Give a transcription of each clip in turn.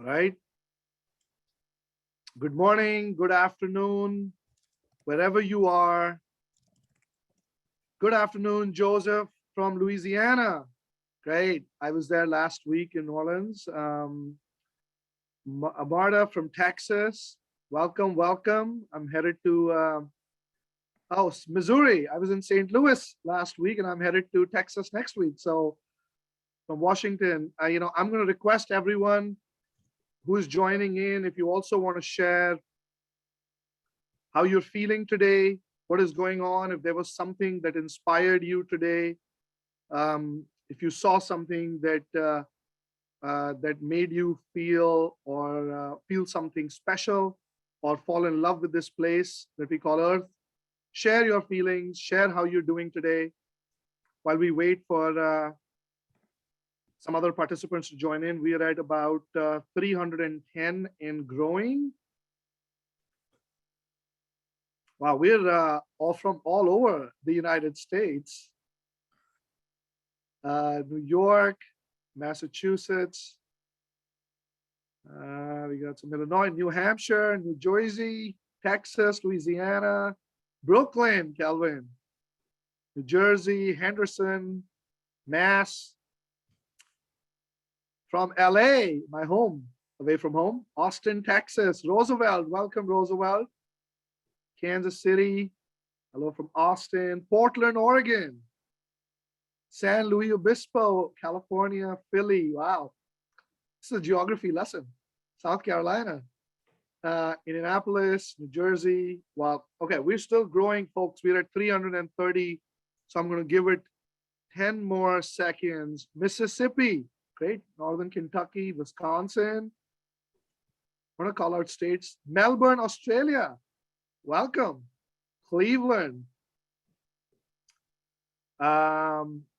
right. Good morning, good afternoon, wherever you are. Good afternoon, Joseph from Louisiana. Great. I was there last week in New Orleans. Amarda from Texas. Welcome, welcome. I'm headed to Missouri. I was in St. Louis last week, and I'm headed to Texas next week. So from Washington, I'm going to request everyone who's joining in, if you also want to share how you're feeling today, what is going on, if there was something that inspired you today, if you saw something that that made you feel or feel something special or fall in love with this place that we call Earth, share your feelings, share how you're doing today while we wait for some other participants to join in. We are at about 310 and growing. Wow, we're all from all over the United States. New York, Massachusetts. We got some Illinois, New Hampshire, New Jersey, Texas, Louisiana, Brooklyn, Kelvin, New Jersey, Henderson, Mass. From LA, my home, away from home, Austin, Texas, Roosevelt, welcome Roosevelt, Kansas City, hello from Austin, Portland, Oregon, San Luis Obispo, California, Philly, wow, this is a geography lesson, South Carolina, Indianapolis, New Jersey, wow, okay, we're still growing, folks, we're at 330, so I'm gonna give it 10 more seconds, Mississippi, great. Northern Kentucky, Wisconsin. I want to call out states. Melbourne, Australia. Welcome. Cleveland.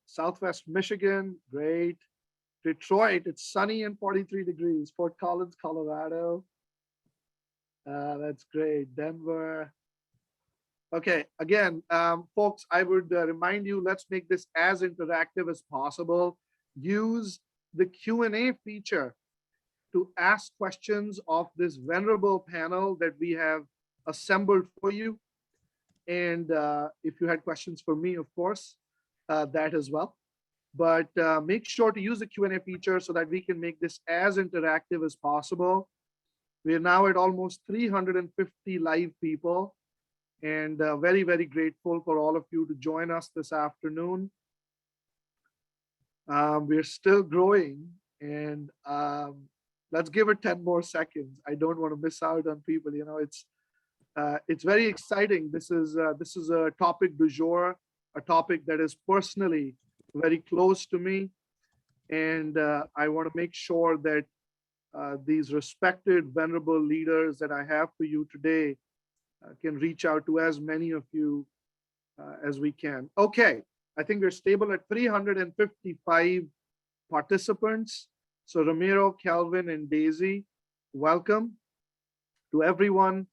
Southwest Michigan. Great. Detroit. It's sunny and 43 degrees. Fort Collins, Colorado. That's great. Denver. Okay. Again, folks, I would remind you, let's make this as interactive as possible. Use the Q&A feature to ask questions of this venerable panel that we have assembled for you. And if you had questions for me, of course, that as well. But make sure to use the Q&A feature so that we can make this as interactive as possible. We are now at almost 350 live people, and very, very grateful for all of you to join us this afternoon. We're still growing, and let's give it 10 more seconds. I don't want to miss out on people. You know, it's very exciting. This is a topic du jour, a topic that is personally very close to me, and I want to make sure that these respected, venerable leaders that I have for you today can reach out to as many of you as we can. Okay. I think we're stable at 355 participants. So Ramiro, Kelvin, and Daisy, welcome to everyone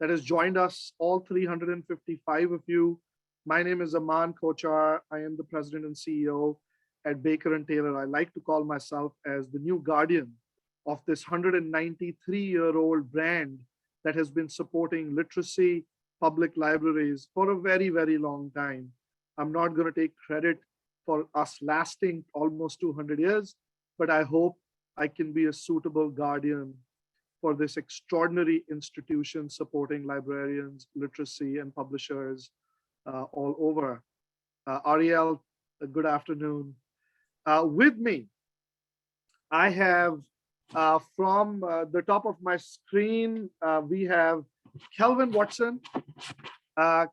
that has joined us, all 355 of you. My name is Aman Kochar. I am the president and CEO at Baker & Taylor. I like to call myself as the new guardian of this 193-year-old brand that has been supporting literacy, public libraries for a very, very long time. I'm not going to take credit for us lasting almost 200 years, but I hope I can be a suitable guardian for this extraordinary institution supporting librarians, literacy, and publishers all over. Ariel, good afternoon. With me, I have from the top of my screen, we have Kelvin Watson.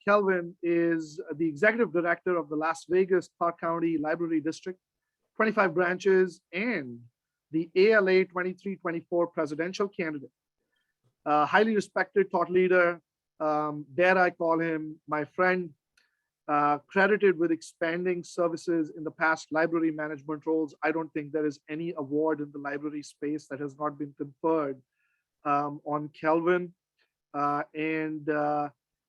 Kelvin is the executive director of the Las Vegas Clark County Library District, 25 branches, and the ALA 2324 presidential candidate. Highly respected thought leader, dare I call him my friend, credited with expanding services in the past library management roles. I don't think there is any award in the library space that has not been conferred on Kelvin.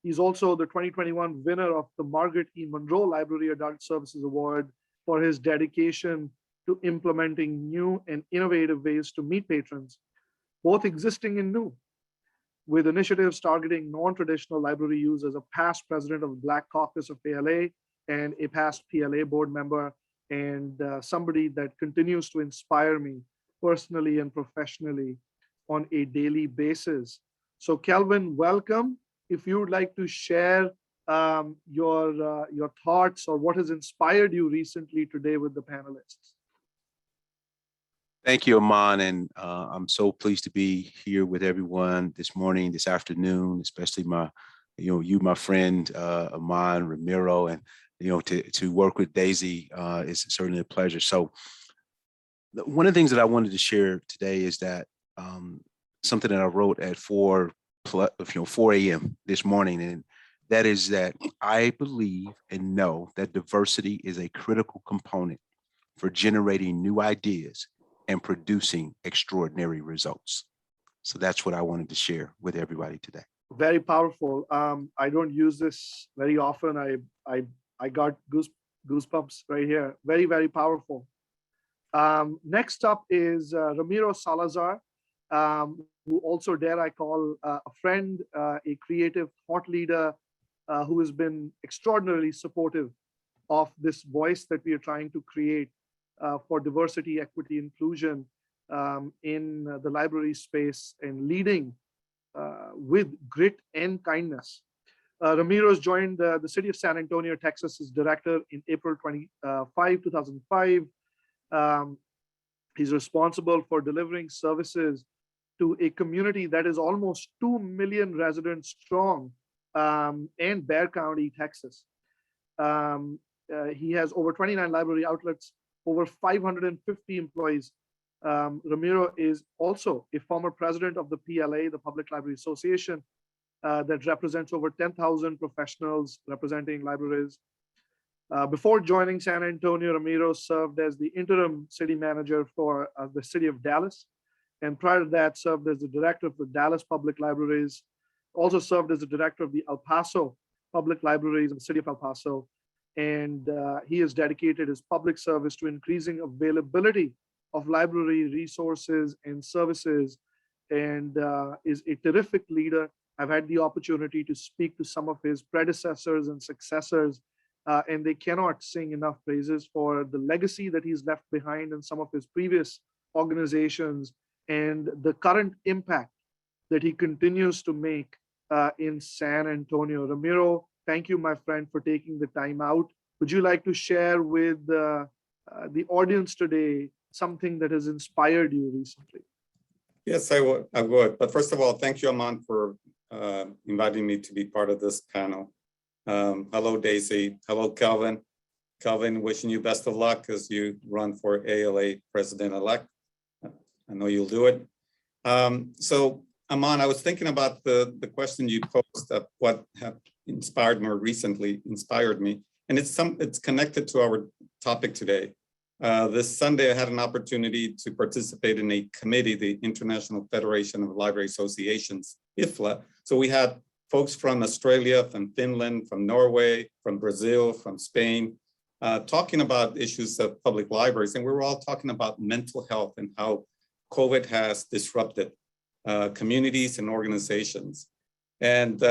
He's also the 2021 winner of the Margaret E. Monroe Library Adult Services Award for his dedication to implementing new and innovative ways to meet patrons both existing and new, with initiatives targeting non-traditional library use as a past president of the Black Caucus of ALA and a past PLA board member, and somebody that continues to inspire me personally and professionally on a daily basis. So Kelvin, welcome. If you would like to share your thoughts or what has inspired you recently today with the panelists. Thank you, Aman, and I'm so pleased to be here with everyone this morning, this afternoon, especially my friend Aman, Ramiro, and to work with Daisy is certainly a pleasure. So, one of the things that I wanted to share today is that something that I wrote at 4 a.m. this morning, and that is that I believe and know that diversity is a critical component for generating new ideas and producing extraordinary results. So that's what I wanted to share with everybody today. Very powerful. I don't use this very often. I got goosebumps right here. Very, very powerful. Next up is Ramiro Salazar, who also dare I call a friend, a creative thought leader who has been extraordinarily supportive of this voice that we are trying to create for diversity, equity, inclusion in the library space, and leading with grit and kindness. Ramiro has joined the city of San Antonio, Texas, as director in April 2005. He's responsible for delivering services to a community that is almost 2 million residents strong in Bexar County, Texas. He has over 29 library outlets, over 550 employees. Ramiro is also a former president of the PLA, the Public Library Association, that represents over 10,000 professionals representing libraries. Before joining San Antonio, Ramiro served as the interim city manager for the city of Dallas. And prior to that, served as the director of the Dallas Public Libraries, also served as the director of the El Paso Public Libraries in the city of El Paso. And he has dedicated his public service to increasing availability of library resources and services, and is a terrific leader. I've had the opportunity to speak to some of his predecessors and successors, and they cannot sing enough praises for the legacy that he's left behind in some of his previous organizations and the current impact that he continues to make in San Antonio. Ramiro, thank you, my friend, for taking the time out. Would you like to share with the audience today something that has inspired you recently? Yes, I would. But first of all, thank you, Aman, for inviting me to be part of this panel. Hello, Daisy. Hello, Kelvin. Kelvin, wishing you best of luck as you run for ALA president-elect. I know you'll do it. So, Aman, I was thinking about the question you posed of what have inspired me, and it's connected to our topic today. This Sunday, I had an opportunity to participate in a committee, the International Federation of Library Associations, IFLA. So we had folks from Australia, from Finland, from Norway, from Brazil, from Spain, talking about issues of public libraries. And we were all talking about mental health and how COVID has disrupted communities and organizations. And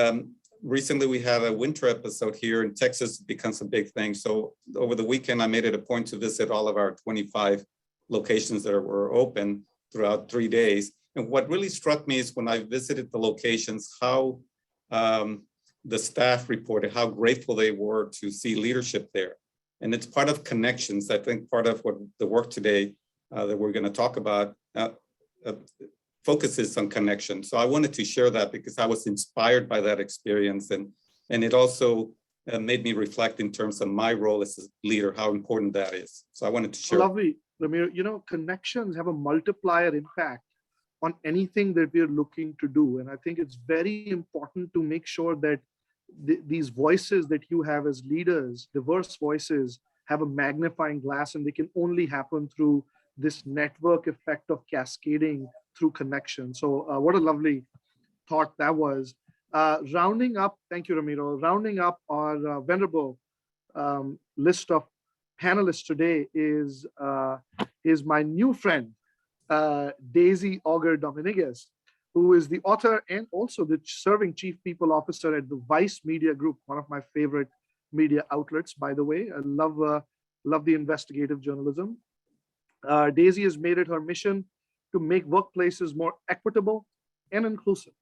recently we had a winter episode here in Texas. It becomes a big thing. So over the weekend, I made it a point to visit all of our 25 locations that were open throughout 3 days. And what really struck me is when I visited the locations, how the staff reported how grateful they were to see leadership there. And it's part of connections. I think part of what the work today that we're going to talk about focuses on connection. So I wanted to share that because I was inspired by that experience, and it also made me reflect in terms of my role as a leader, how important that is. So I wanted to share. Lovely, Ramiro. You know, connections have a multiplier impact on anything that we're looking to do. And I think it's very important to make sure that these voices that you have as leaders, diverse voices, have a magnifying glass, and they can only happen through this network effect of cascading through connection. So what a lovely thought that was. Rounding up, thank you, Ramiro. Rounding up our venerable list of panelists today is my new friend, Daisy Auger-Dominguez. who is the author and also the serving chief people officer at the Vice Media Group, one of my favorite media outlets, by the way. I love the investigative journalism. Daisy has made it her mission to make workplaces more equitable and inclusive.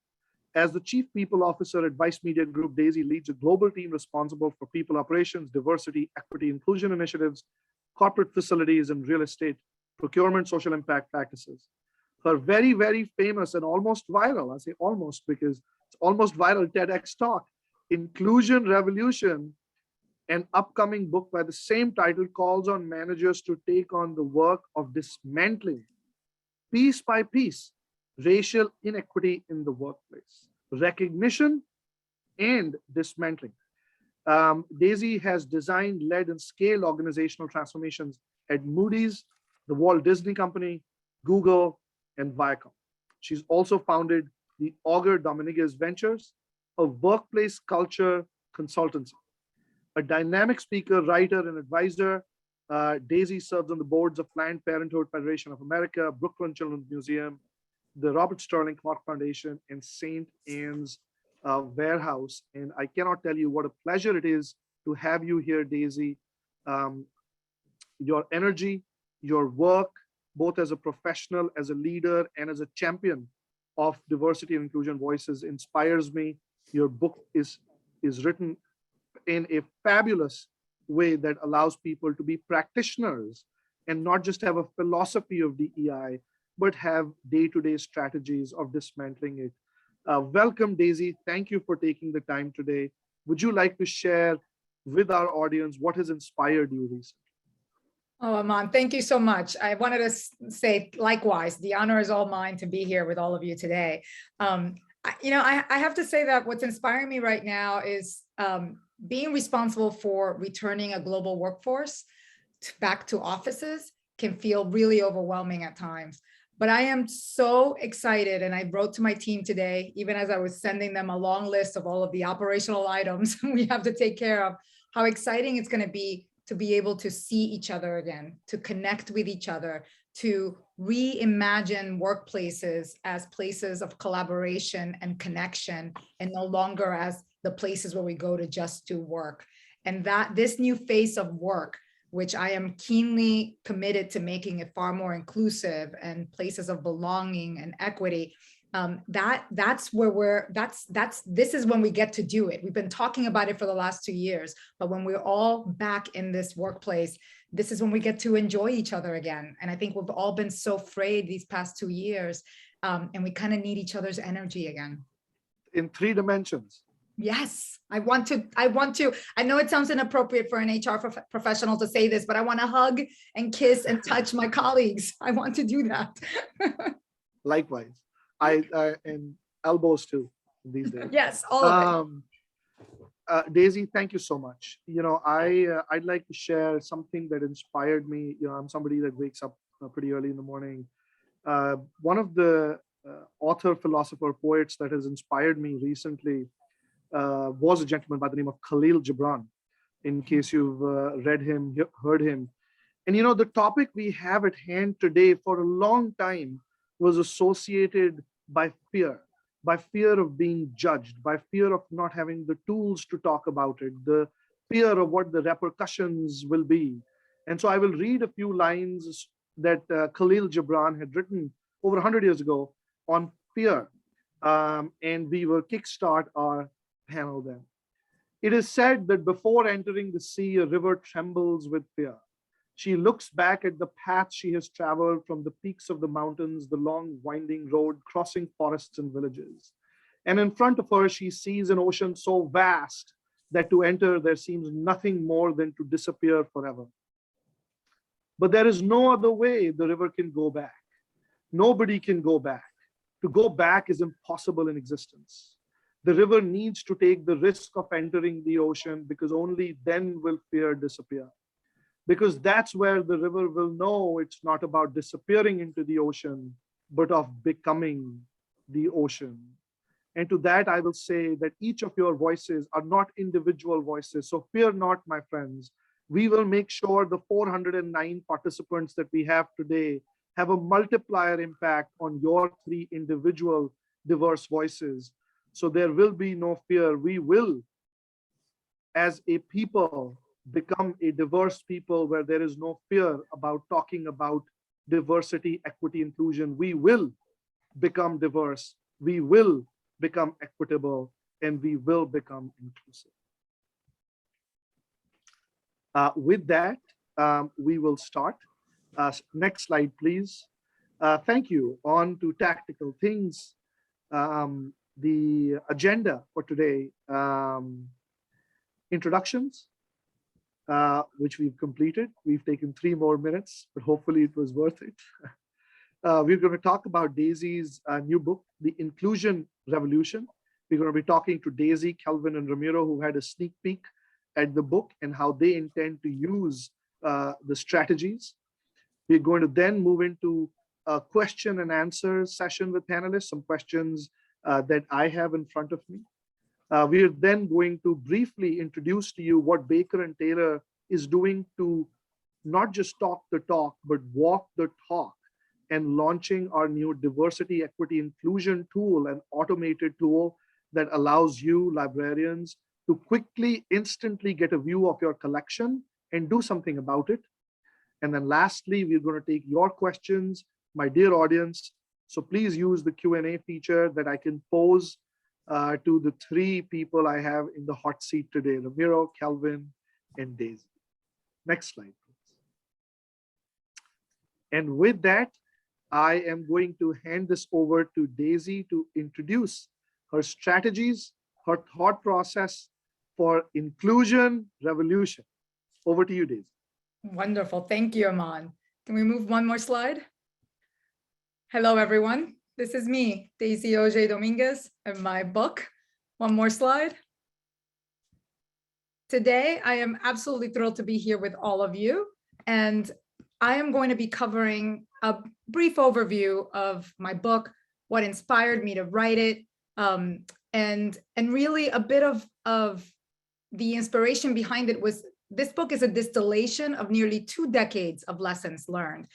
As the Chief People Officer at Vice Media Group, Daisy leads a global team responsible for people operations, diversity, equity, inclusion initiatives, corporate facilities, and real estate procurement, social impact practices. Her very, very famous and almost viral, I say almost because it's almost viral TEDx talk, Inclusion Revolution, an upcoming book by the same title, calls on managers to take on the work of dismantling piece by piece racial inequity in the workplace, recognition and dismantling. Daisy has designed, led, and scaled organizational transformations at Moody's, the Walt Disney Company, Google, and Viacom. She's also founded the Auger-Dominguez Ventures, a workplace culture consultancy. A dynamic speaker, writer, and advisor, Daisy serves on the boards of Planned Parenthood Federation of America, Brooklyn Children's Museum, the Robert Sterling Clark Foundation, and St. Anne's Warehouse. And I cannot tell you what a pleasure it is to have you here, Daisy. Your energy, your work, both as a professional, as a leader, and as a champion of diversity and inclusion voices inspires me. Your book is written in a fabulous way that allows people to be practitioners and not just have a philosophy of DEI, but have day-to-day strategies of dismantling it. Welcome, Daisy. Thank you for taking the time today. Would you like to share with our audience what has inspired you recently? Oh, Aman, thank you so much. I wanted to say likewise, the honor is all mine to be here with all of you today. I have to say that what's inspiring me right now is being responsible for returning a global workforce back to offices can feel really overwhelming at times. But I am so excited, and I wrote to my team today, even as I was sending them a long list of all of the operational items we have to take care of, how exciting it's going to be able to see each other again, to connect with each other, to reimagine workplaces as places of collaboration and connection, and no longer as the places where we go to just do work. And that this new face of work, which I am keenly committed to making it far more inclusive and places of belonging and equity, this is when we get to do it. We've been talking about it for the last 2 years, but when we're all back in this workplace, this is when we get to enjoy each other again. And I think we've all been so frayed these past 2 years, and we kind of need each other's energy again. In 3 dimensions. Yes, I want to, I know it sounds inappropriate for an HR professional to say this, but I want to hug and kiss and touch my colleagues. I want to do that. Likewise. And elbows too these days. Yes, all of it. Daisy, thank you so much. I'd like to share something that inspired me. I'm somebody that wakes up pretty early in the morning. One of the author, philosopher, poets that has inspired me recently was a gentleman by the name of Khalil Gibran, in case you've read him, heard him. And the topic we have at hand today for a long time was associated by fear of being judged, by fear of not having the tools to talk about it, the fear of what the repercussions will be. And so I will read a few lines that Khalil Gibran had written over 100 years ago on fear. And we will kickstart our panel then. It is said that before entering the sea, a river trembles with fear. She looks back at the path she has traveled from the peaks of the mountains, the long winding road, crossing forests and villages. And in front of her, she sees an ocean so vast that to enter there seems nothing more than to disappear forever. But there is no other way the river can go back. Nobody can go back. To go back is impossible in existence. The river needs to take the risk of entering the ocean because only then will fear disappear. Because that's where the river will know it's not about disappearing into the ocean, but of becoming the ocean. And to that, I will say that each of your voices are not individual voices. So fear not, my friends. We will make sure the 409 participants that we have today have a multiplier impact on your 3 individual diverse voices. So there will be no fear. We will, as a people, become a diverse people where there is no fear about talking about diversity, equity, inclusion. We will become diverse. We will become equitable, and we will become inclusive. With that, we will start. Next slide, please. Thank you. On to tactical things. The agenda for today, introductions, which we've completed. We've taken 3 more minutes, but hopefully it was worth it. We're going to talk about Daisy's new book, The Inclusion Revolution. We're going to be talking to Daisy, Kelvin, and Ramiro, who had a sneak peek at the book and how they intend to use the strategies. We're going to then move into a question and answer session with panelists, some questions that I have in front of me. We are then going to briefly introduce to you what Baker and Taylor is doing to not just talk the talk, but walk the talk, and launching our new diversity, equity, inclusion tool, an automated tool that allows you, librarians, to quickly, instantly get a view of your collection and do something about it. And then lastly, we're going to take your questions, my dear audience. So please use the Q&A feature that I can pose to the 3 people I have in the hot seat today, Ramiro, Kelvin, and Daisy. Next slide, please. And with that, I am going to hand this over to Daisy to introduce her strategies, her thought process for inclusion revolution. Over to you, Daisy. Wonderful. Thank you, Aman. Can we move one more slide? Hello, everyone. This is me, Daisy Auger-Dominguez, and my book. One more slide. Today, I am absolutely thrilled to be here with all of you, and I am going to be covering a brief overview of my book, what inspired me to write it, and really a bit of the inspiration behind it was this book is a distillation of nearly 2 decades of lessons learned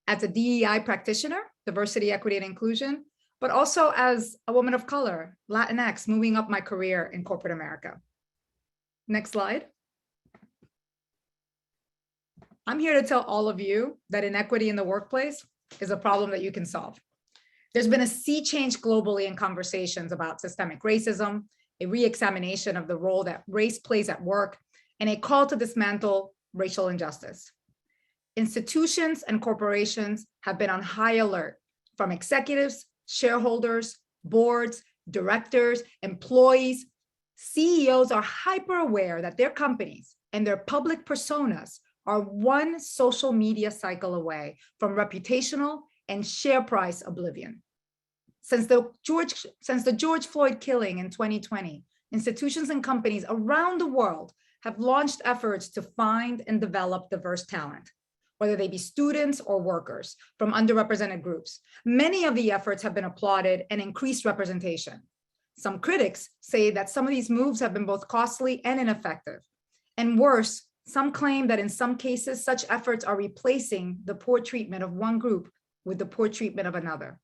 as a DEI practitioner, diversity, equity, and inclusion, but also as a woman of color, Latinx, moving up my career in corporate America. Next slide. I'm here to tell all of you that inequity in the workplace is a problem that you can solve. There's been a sea change globally in conversations about systemic racism, a re-examination of the role that race plays at work, and a call to dismantle racial injustice. Institutions and corporations have been on high alert, from executives, shareholders, boards, directors, employees. CEOs are hyper aware that their companies and their public personas are one social media cycle away from reputational and share price oblivion. Since the George Floyd killing in 2020, institutions and companies around the world have launched efforts to find and develop diverse talent, whether they be students or workers from underrepresented groups. Many of the efforts have been applauded and increased representation. Some critics say that some of these moves have been both costly and ineffective. And worse, some claim that in some cases, such efforts are replacing the poor treatment of one group with the poor treatment of another.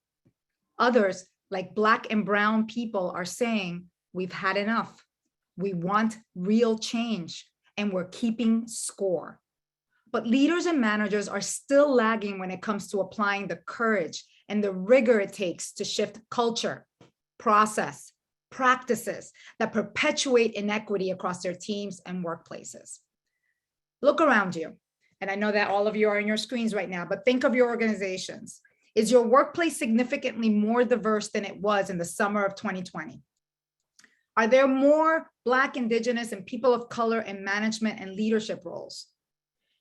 Others, like Black and Brown people, are saying, we've had enough. We want real change, and we're keeping score. But leaders and managers are still lagging when it comes to applying the courage and the rigor it takes to shift culture, process, practices that perpetuate inequity across their teams and workplaces. Look around you, and I know that all of you are on your screens right now, but think of your organizations. Is your workplace significantly more diverse than it was in the summer of 2020? Are there more Black, Indigenous, and people of color in management and leadership roles?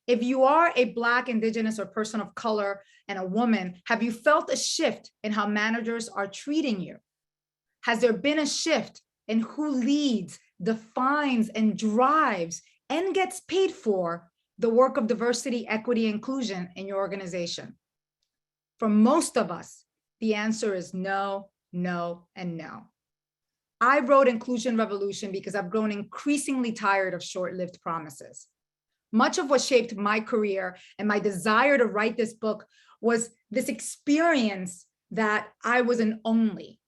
If you are a Black, Indigenous, or person of color and a woman, have you felt a shift in how managers are treating you? Has there been a shift in who leads, defines, and drives and gets paid for the work of diversity, equity, inclusion in your organization? For most of us, the answer is no, no, and no. I wrote Inclusion Revolution because I've grown increasingly tired of short-lived promises. Much of what shaped my career and my desire to write this book was this experience that I was an only,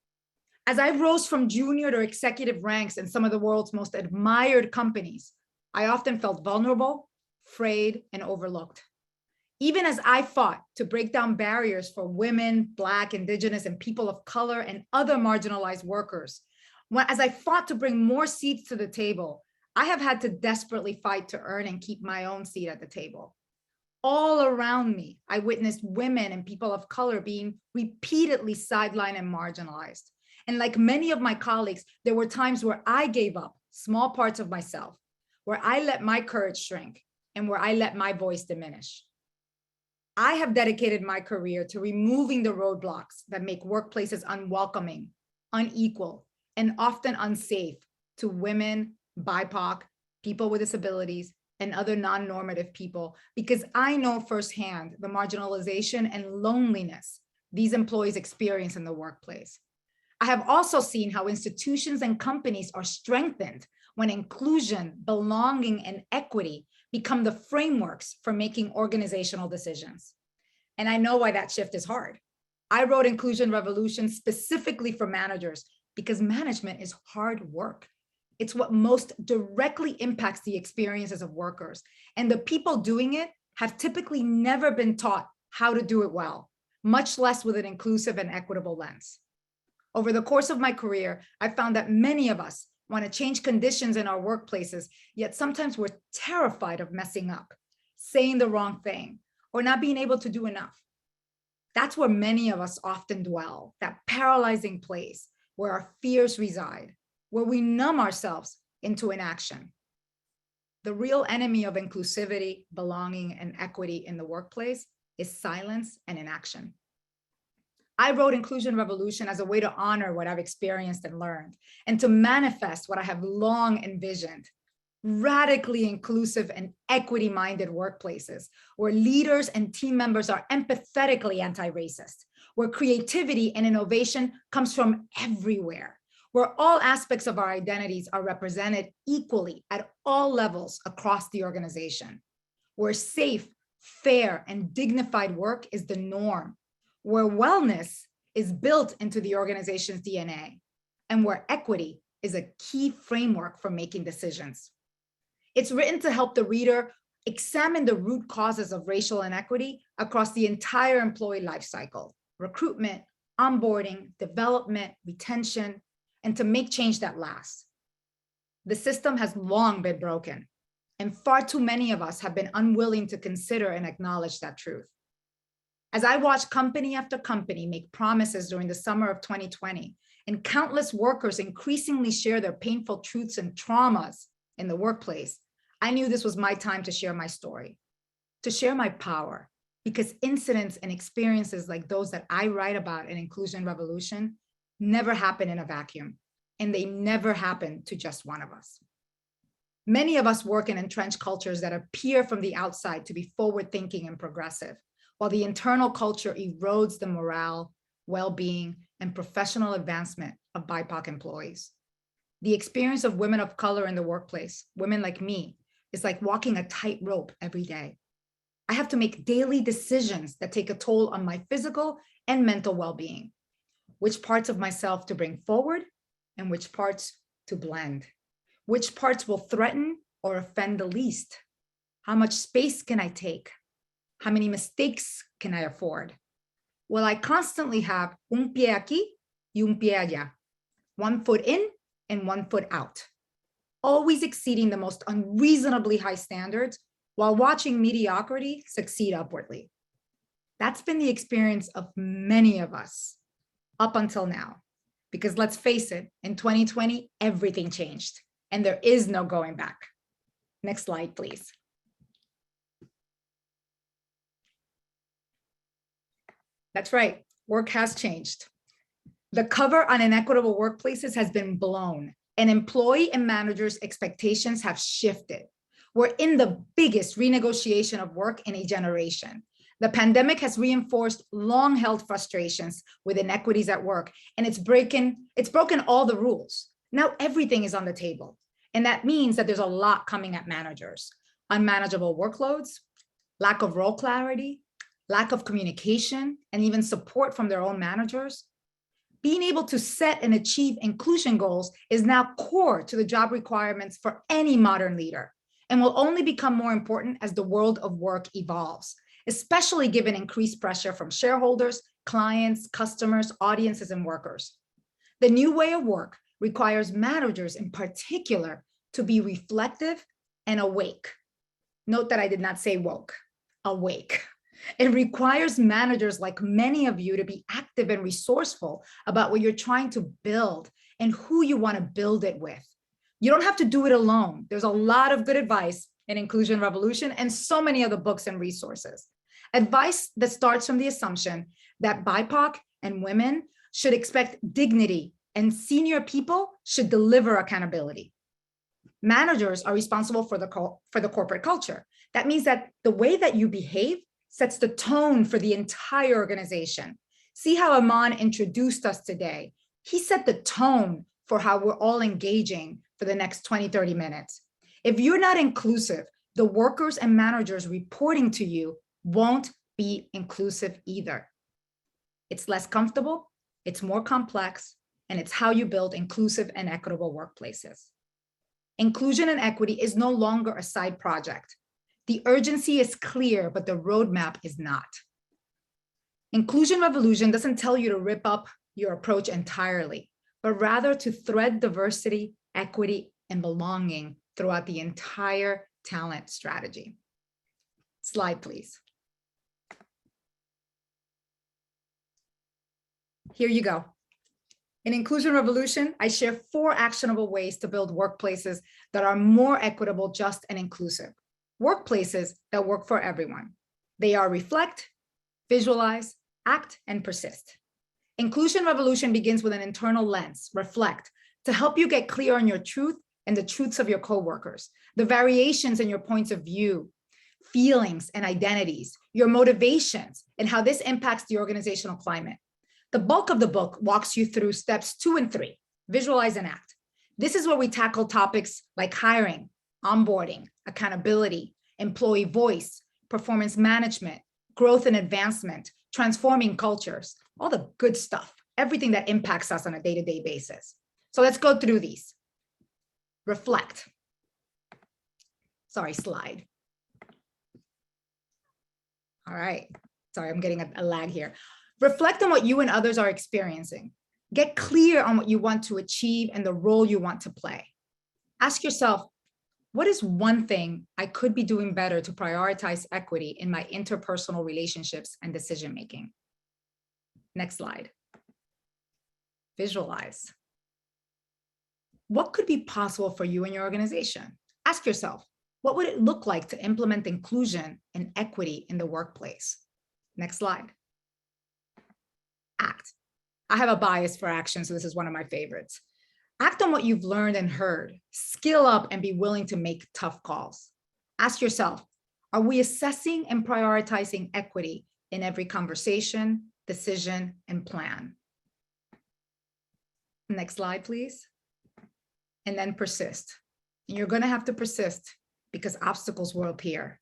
As I rose from junior to executive ranks in some of the world's most admired companies, I often felt vulnerable, afraid, and overlooked. Even as I fought to break down barriers for women, Black, Indigenous, and people of color and other marginalized workers, as I fought to bring more seats to the table, I have had to desperately fight to earn and keep my own seat at the table. All around me, I witnessed women and people of color being repeatedly sidelined and marginalized. And like many of my colleagues, there were times where I gave up small parts of myself, where I let my courage shrink, and where I let my voice diminish. I have dedicated my career to removing the roadblocks that make workplaces unwelcoming, unequal, and often unsafe to women, BIPOC, people with disabilities, and other non-normative people, because I know firsthand the marginalization and loneliness these employees experience in the workplace. I have also seen how institutions and companies are strengthened when inclusion, belonging, and equity become the frameworks for making organizational decisions. And I know why that shift is hard. I wrote Inclusion Revolution specifically for managers because management is hard work. It's what most directly impacts the experiences of workers. And the people doing it have typically never been taught how to do it well, much less with an inclusive and equitable lens. Over the course of my career, I found that many of us want to change conditions in our workplaces, yet sometimes we're terrified of messing up, saying the wrong thing, or not being able to do enough. That's where many of us often dwell, that paralyzing place where our fears reside, where we numb ourselves into inaction. The real enemy of inclusivity, belonging, and equity in the workplace is silence and inaction. I wrote Inclusion Revolution as a way to honor what I've experienced and learned, and to manifest what I have long envisioned: radically inclusive and equity-minded workplaces where leaders and team members are empathetically anti-racist, where creativity and innovation comes from everywhere, where all aspects of our identities are represented equally at all levels across the organization, where safe, fair, and dignified work is the norm, where wellness is built into the organization's DNA, and where equity is a key framework for making decisions. It's written to help the reader examine the root causes of racial inequity across the entire employee lifecycle: recruitment, onboarding, development, retention, and to make change that lasts. The system has long been broken, and far too many of us have been unwilling to consider and acknowledge that truth. As I watched company after company make promises during the summer of 2020, and countless workers increasingly share their painful truths and traumas in the workplace, I knew this was my time to share my story, to share my power, because incidents and experiences like those that I write about in Inclusion Revolution never happen in a vacuum, and they never happen to just one of us. Many of us work in entrenched cultures that appear from the outside to be forward-thinking and progressive, while the internal culture erodes the morale, well-being, and professional advancement of BIPOC employees. The experience of women of color in the workplace, women like me, is like walking a tightrope every day. I have to make daily decisions that take a toll on my physical and mental well-being, which parts of myself to bring forward and which parts to blend, which parts will threaten or offend the least. How much space can I take? How many mistakes can I afford? Will I constantly have un pie aquí y un pie allá, 1 foot in and 1 foot out, always exceeding the most unreasonably high standards while watching mediocrity succeed upwardly? That's been the experience of many of us up until now, because let's face it, in 2020, everything changed and there is no going back. Next slide, please. That's right, work has changed. The cover on inequitable workplaces has been blown, and employee and managers' expectations have shifted. We're in the biggest renegotiation of work in a generation. The pandemic has reinforced long-held frustrations with inequities at work, and it's broken all the rules. Now everything is on the table, and that means that there's a lot coming at managers: unmanageable workloads, lack of role clarity, lack of communication, and even support from their own managers. Being able to set and achieve inclusion goals is now core to the job requirements for any modern leader, and will only become more important as the world of work evolves, especially given increased pressure from shareholders, clients, customers, audiences, and workers. The new way of work requires managers in particular to be reflective and awake. Note that I did not say woke, awake. It requires managers like many of you to be active and resourceful about what you're trying to build and who you want to build it with. You don't have to do it alone. There's a lot of good advice in Inclusion Revolution and so many other books and resources. Advice that starts from the assumption that BIPOC and women should expect dignity and senior people should deliver accountability. Managers are responsible for the corporate culture. That means that the way that you behave sets the tone for the entire organization. See how Aman introduced us today. He set the tone for how we're all engaging for the next 20, 30 minutes. If you're not inclusive, the workers and managers reporting to you won't be inclusive either. It's less comfortable, it's more complex, and it's how you build inclusive and equitable workplaces. Inclusion and equity is no longer a side project. The urgency is clear, but the roadmap is not. Inclusion Revolution doesn't tell you to rip up your approach entirely, but rather to thread diversity, equity, and belonging throughout the entire talent strategy. Slide, please. Here you go. In Inclusion Revolution, I share 4 actionable ways to build workplaces that are more equitable, just, and inclusive. Workplaces that work for everyone. They are reflect, visualize, act, and persist. Inclusion Revolution begins with an internal lens, reflect, to help you get clear on your truth and the truths of your coworkers, the variations in your points of view, feelings and identities, your motivations, and how this impacts the organizational climate. The bulk of the book walks you through steps 2 and 3, visualize and act. This is where we tackle topics like hiring, onboarding, accountability, employee voice, performance management, growth and advancement, transforming cultures, all the good stuff, everything that impacts us on a day-to-day basis. So let's go through these. Reflect. Sorry, slide. All right. Sorry, I'm getting a lag here. Reflect on what you and others are experiencing. Get clear on what you want to achieve and the role you want to play. Ask yourself, what is one thing I could be doing better to prioritize equity in my interpersonal relationships and decision-making? Next slide. Visualize. What could be possible for you and your organization? Ask yourself, what would it look like to implement inclusion and equity in the workplace? Next slide. Act. I have a bias for action, so this is one of my favorites. Act on what you've learned and heard. Skill up and be willing to make tough calls. Ask yourself, are we assessing and prioritizing equity in every conversation, decision, and plan? Next slide, please. And then persist. And you're going to have to persist because obstacles will appear.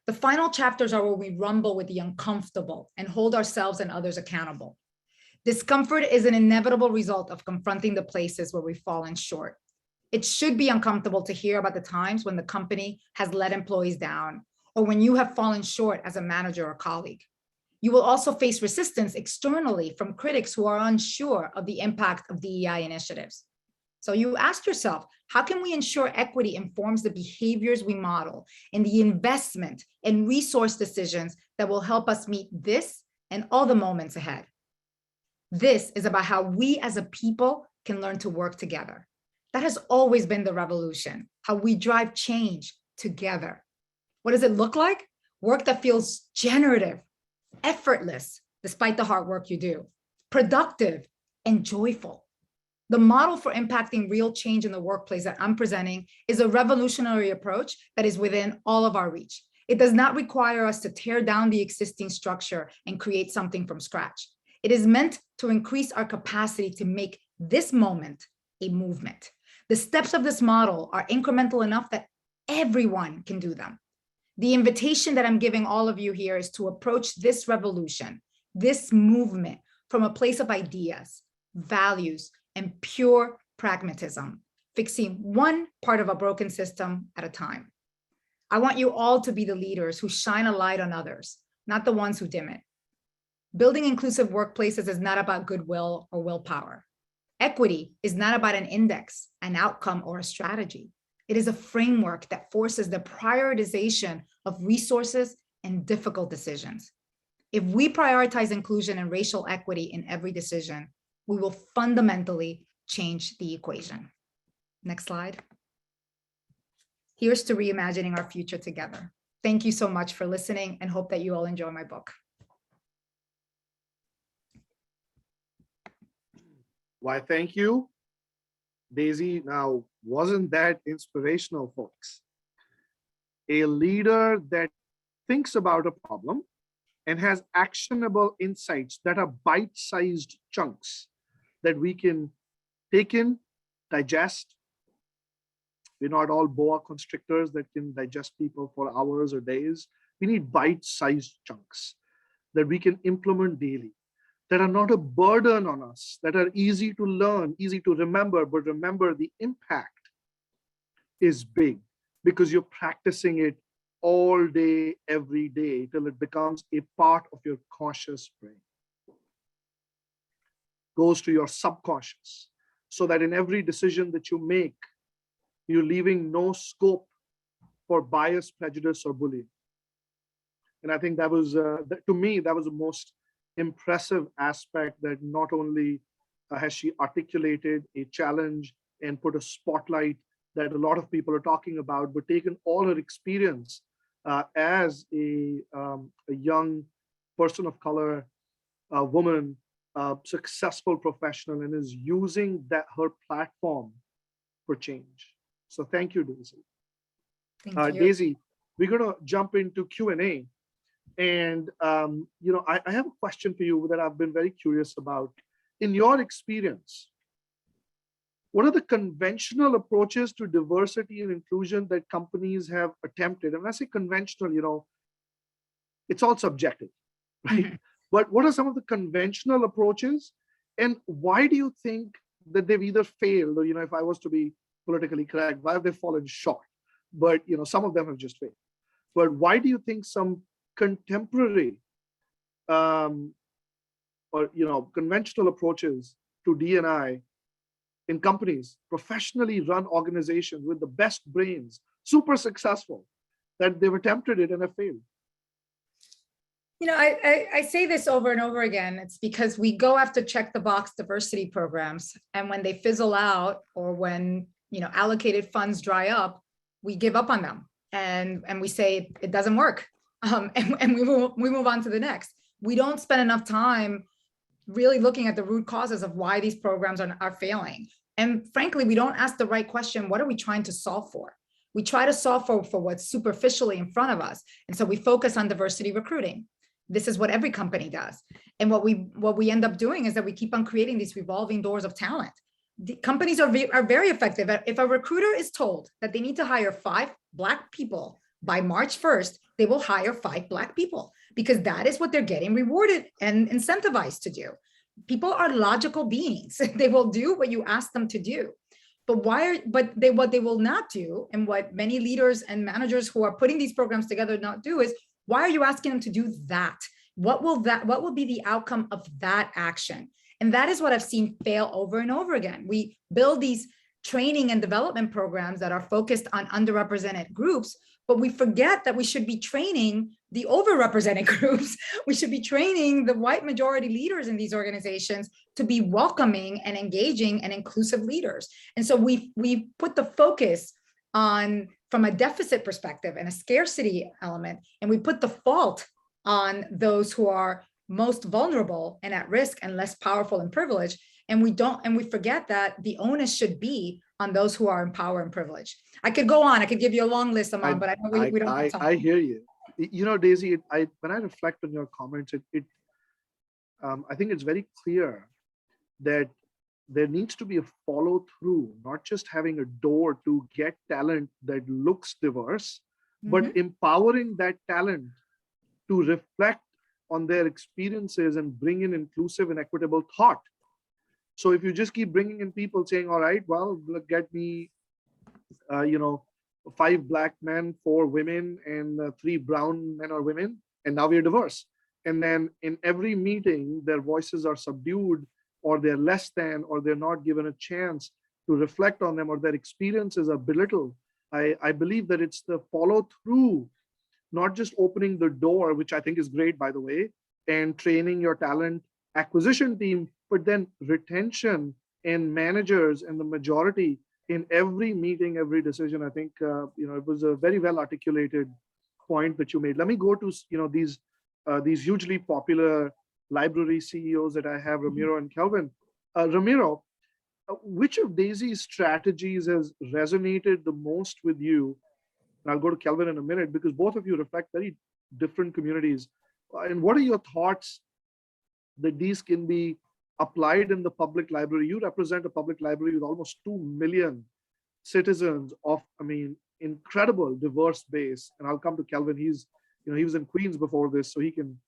The final chapters are where we rumble with the uncomfortable and hold ourselves and others accountable. Discomfort is an inevitable result of confronting the places where we've fallen short. It should be uncomfortable to hear about the times when the company has let employees down or when you have fallen short as a manager or colleague. You will also face resistance externally from critics who are unsure of the impact of DEI initiatives. So you ask yourself, how can we ensure equity informs the behaviors we model and the investment and resource decisions that will help us meet this and all the moments ahead? This is about how we as a people can learn to work together. That has always been the revolution, how we drive change together. What does it look like? Work that feels generative, effortless, despite the hard work you do, productive and joyful. The model for impacting real change in the workplace that I'm presenting is a revolutionary approach that is within all of our reach. It does not require us to tear down the existing structure and create something from scratch. It is meant to increase our capacity to make this moment a movement. The steps of this model are incremental enough that everyone can do them. The invitation that I'm giving all of you here is to approach this revolution, this movement, from a place of ideas, values, and pure pragmatism, fixing one part of a broken system at a time. I want you all to be the leaders who shine a light on others, not the ones who dim it. Building inclusive workplaces is not about goodwill or willpower. Equity is not about an index, an outcome, or a strategy. It is a framework that forces the prioritization of resources and difficult decisions. If we prioritize inclusion and racial equity in every decision, we will fundamentally change the equation. Next slide. Here's to reimagining our future together. Thank you so much for listening and hope that you all enjoy my book. Why, thank you, Daisy. Now, wasn't that inspirational, folks? A leader that thinks about a problem and has actionable insights that are bite-sized chunks that we can take in, digest. We're not all boa constrictors that can digest people for hours or days. We need bite-sized chunks that we can implement daily, that are not a burden on us, that are easy to learn, easy to remember, but remember the impact is big because you're practicing it all day, every day, till it becomes a part of your conscious brain. Goes to your subconscious, so that in every decision that you make, you're leaving no scope for bias, prejudice, or bullying. And I think that was, to me, that was the most impressive aspect, that not only has she articulated a challenge and put a spotlight that a lot of people are talking about, but taken all her experience as a young person of color, a woman, a successful professional, and is using that her platform for change. So thank you, Daisy. Thank you. Daisy, we're going to jump into Q&A. And, I have a question for you that I've been very curious about. In your experience, what are the conventional approaches to diversity and inclusion that companies have attempted? And when I say conventional, it's all subjective, right? Mm-hmm. But what are some of the conventional approaches? And why do you think that they've either failed, or, if I was to be politically correct, why have they fallen short? But, some of them have just failed. But why do you think some contemporary conventional approaches to D&I in companies, professionally run organizations with the best brains, super successful, that they've attempted it and have failed? I say this over and over again. It's because we go after check the box diversity programs, and when they fizzle out, or when allocated funds dry up, we give up on them and we say it doesn't work, and we move on to the next. We don't spend enough time really looking at the root causes of why these programs are failing. And frankly, we don't ask the right question. What are we trying to solve for? We try to solve for what's superficially in front of us, and so we focus on diversity recruiting. This is what every company does. And what we end up doing is that we keep on creating these revolving doors of talent. The companies are very effective. If a recruiter is told that they need to hire 5 Black people by March 1st, they will hire 5 Black people, because that is what they're getting rewarded and incentivized to do. People are logical beings. They will do what you ask them to do. But what they will not do, and what many leaders and managers who are putting these programs together not do, is, why are you asking them to do that? What will be the outcome of that action? And that is what I've seen fail over and over again. We build these training and development programs that are focused on underrepresented groups, but we forget that we should be training the overrepresented groups. We should be training the white majority leaders in these organizations to be welcoming and engaging and inclusive leaders. And so we put the focus on, from a deficit perspective and a scarcity element, and we put the fault on those who are most vulnerable and at risk and less powerful and privileged. And we forget that the onus should be on those who are in power and privilege. I could go on. I could give you a long list, Aman, but I know we don't have time. I hear you. Daisy, when I reflect on your comments, I think it's very clear that there needs to be a follow through, not just having a door to get talent that looks diverse, but empowering that talent to reflect on their experiences and bring in inclusive and equitable thought. So if you just keep bringing in people saying, all right, well, get me, 5 black men, 4 women, and 3 brown men or women, and now we're diverse. And then in every meeting, their voices are subdued, or they're less than, or they're not given a chance to reflect on them, or their experiences are belittled. I believe that it's the follow through, not just opening the door, which I think is great, by the way, and training your talent acquisition team, but then retention and managers and the majority in every meeting, every decision. I think it was a very well articulated point that you made. Let me go to these hugely popular library CEOs that I have, Ramiro and Kelvin. Ramiro, which of Daisy's strategies has resonated the most with you? And I'll go to Kelvin in a minute, because both of you reflect very different communities. And what are your thoughts that these can be applied in the public library? You represent a public library with almost 2 million citizens of, incredible diverse base. And I'll come to Kelvin. He was in Queens before this, so he can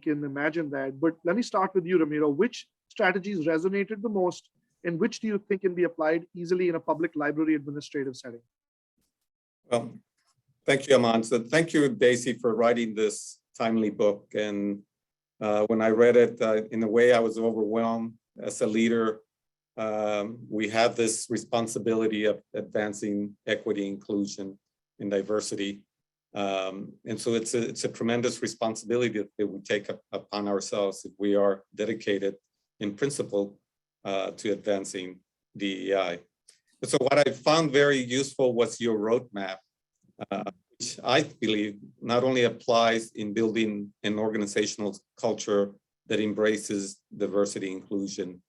imagine that. But let me start with you, Ramiro. Which strategies resonated the most, and which do you think can be applied easily in a public library administrative setting? Well, thank you, Aman. So thank you, Daisy, for writing this timely book. And when I read it, in a way, I was overwhelmed as a leader. We have this responsibility of advancing equity, inclusion, and diversity. And so it's a tremendous responsibility that we take upon ourselves if we are dedicated in principle to advancing DEI. So what I found very useful was your roadmap, which I believe not only applies in building an organizational culture that embraces diversity, inclusion,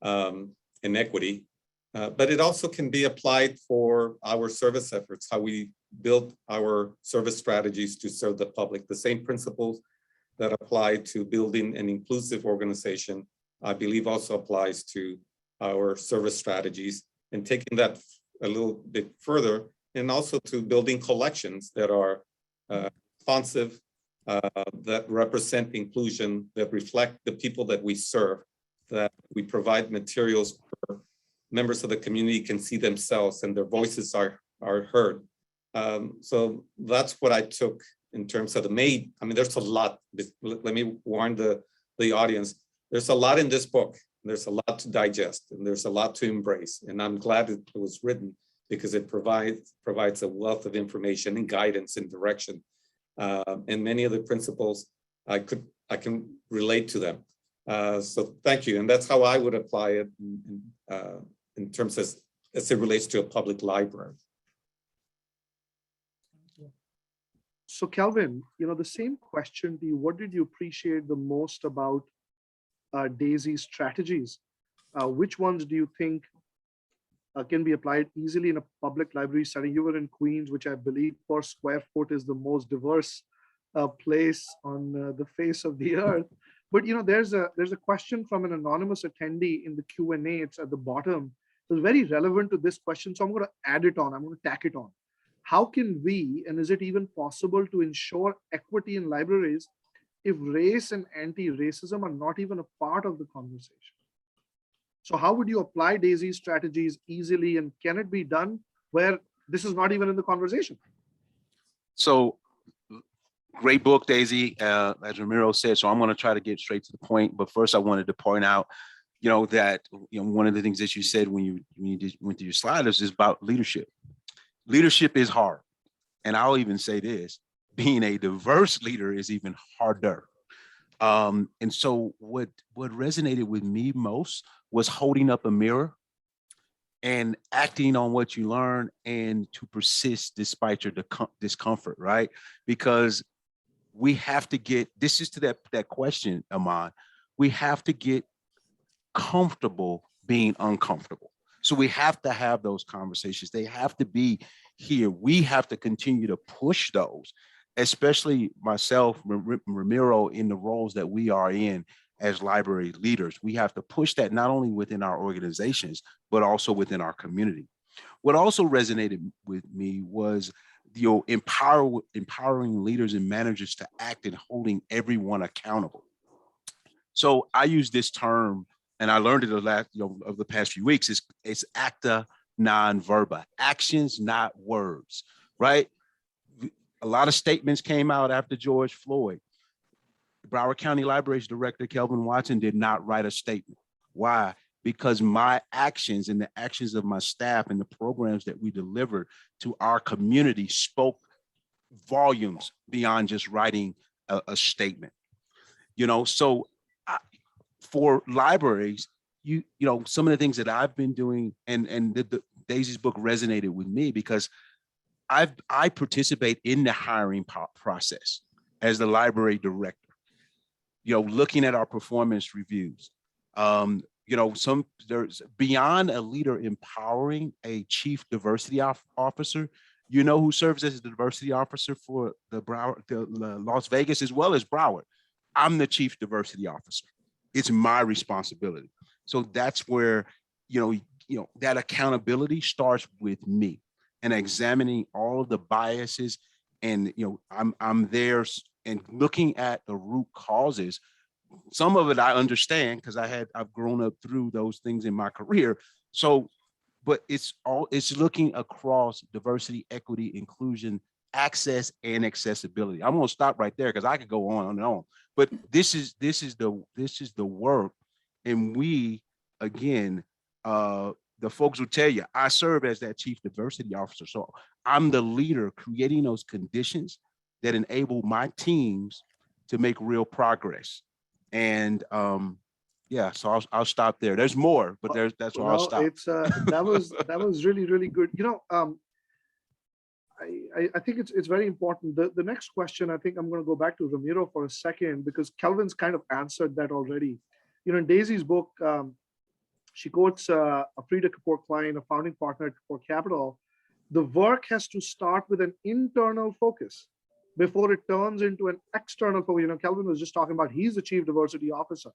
and equity, but it also can be applied for our service efforts, how we build our service strategies to serve the public. The same principles that apply to building an inclusive organization, I believe also applies to our service strategies, and taking that a little bit further, and also to building collections that are responsive, that represent inclusion, that reflect the people that we serve, that we provide materials where members of the community can see themselves and their voices are heard. So that's what I took in terms of there's a lot. Let me warn the audience. There's a lot in this book. There's a lot to digest, and there's a lot to embrace. And I'm glad it was written, because it provides a wealth of information and guidance and direction. And many of the principles, I can relate to them. So thank you. And that's how I would apply it in terms as it relates to a public library. So Kelvin, the same question to you. What did you appreciate the most about Daisy's strategies? Which ones do you think can be applied easily in a public library setting? You were in Queens, which I believe per square foot is the most diverse place on the face of the earth. But there's a question from an anonymous attendee in the Q&A. It's at the bottom. It's very relevant to this question, so I'm going to add it on. I'm going to tack it on. How can we, and is it even possible to ensure equity in libraries if race and anti-racism are not even a part of the conversation? So how would you apply Daisy's strategies easily, and can it be done where this is not even in the conversation? So great book, Daisy, as Ramiro said, so I'm going to try to get straight to the point. But first I wanted to point out, that one of the things that you said when you went through your sliders is about leadership. Leadership is hard. And I'll even say this, being a diverse leader is even harder. And so what resonated with me most was holding up a mirror and acting on what you learn, and to persist despite your discomfort, right? Because we have to get, this is to that question, Aman, we have to get comfortable being uncomfortable. So we have to have those conversations. They have to be here. We have to continue to push those, especially myself, Ramiro, in the roles that we are in as library leaders. We have to push that not only within our organizations, but also within our community. What also resonated with me was empowering leaders and managers to act and holding everyone accountable. So I use this term and I learned it of the past few weeks, it's acta non verba, actions, not words, right? A lot of statements came out after George Floyd. The Broward County Library's director, Kelvin Watson, did not write a statement. Why? Because my actions and the actions of my staff and the programs that we delivered to our community spoke volumes beyond just writing a statement. So for libraries, some of the things that I've been doing, and the Daisy's book resonated with me because I participate in the hiring process as the library director. Looking at our performance reviews. There's beyond a leader empowering a chief diversity officer. Who serves as the diversity officer for the Las Vegas as well as Broward? I'm the chief diversity officer. It's my responsibility. So that's where, that accountability starts with me and examining all of the biases. And, I'm there and looking at the root causes. Some of it I understand because I've grown up through those things in my career. So, but it's looking across diversity, equity, inclusion, access, and accessibility. I'm going to stop right there because I could go on and on. But this is the work, and we again, the folks will tell you I serve as that chief diversity officer. So I'm the leader creating those conditions that enable my teams to make real progress. And so I'll stop there. There's more, but that's where I'll stop. It's that was really, really good. I think it's very important. The next question, I think I'm going to go back to Ramiro for a second because Kelvin's kind of answered that already. In Daisy's book, she quotes a Frida Kapoor Klein, a founding partner at Kapoor Capital. The work has to start with an internal focus before it turns into an external focus. Kelvin was just talking about he's the chief diversity officer,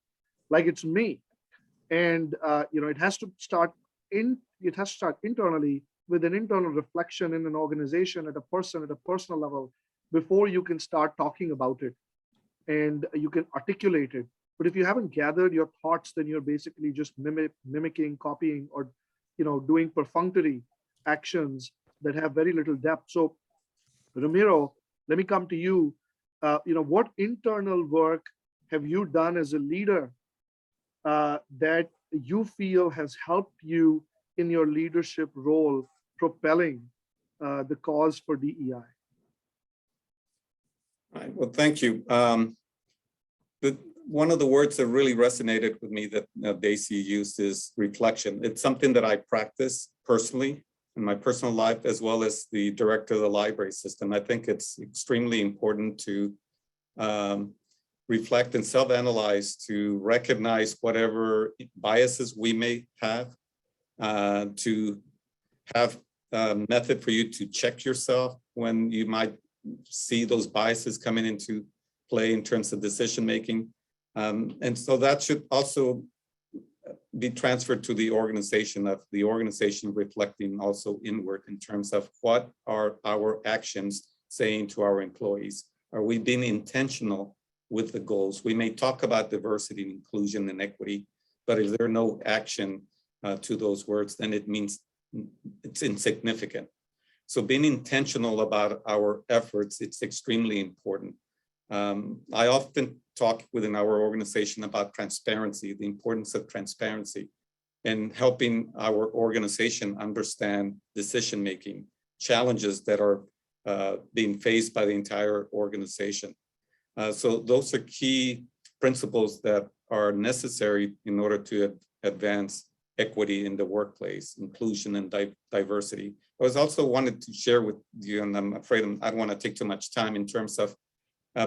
like it's me, and it has to start internally with an internal reflection in an organization, at a personal level, before you can start talking about it and you can articulate it. But if you haven't gathered your thoughts, then you're basically just mimicking, copying, or doing perfunctory actions that have very little depth. So, Ramiro, let me come to you. What internal work have you done as a leader that you feel has helped you in your leadership role, propelling the cause for DEI? All right. Well, thank you. One of the words that really resonated with me that Daisy used is reflection. It's something that I practice personally in my personal life, as well as the director of the library system. I think it's extremely important to reflect and self-analyze, to recognize whatever biases we may have, to have a method for you to check yourself when you might see those biases coming into play in terms of decision-making. And so that should also be transferred to the organization, of the organization reflecting also inward in terms of what are our actions saying to our employees. Are we being intentional with the goals? We may talk about diversity, inclusion, and equity, but if there are no action to those words, then it means it's insignificant. So being intentional about our efforts, it's extremely important. I often talk within our organization about transparency, the importance of transparency, and helping our organization understand decision-making challenges that are being faced by the entire organization. So those are key principles that are necessary in order to advance equity in the workplace, inclusion and diversity. I was also wanted to share with you, and I'm afraid I don't want to take too much time in terms of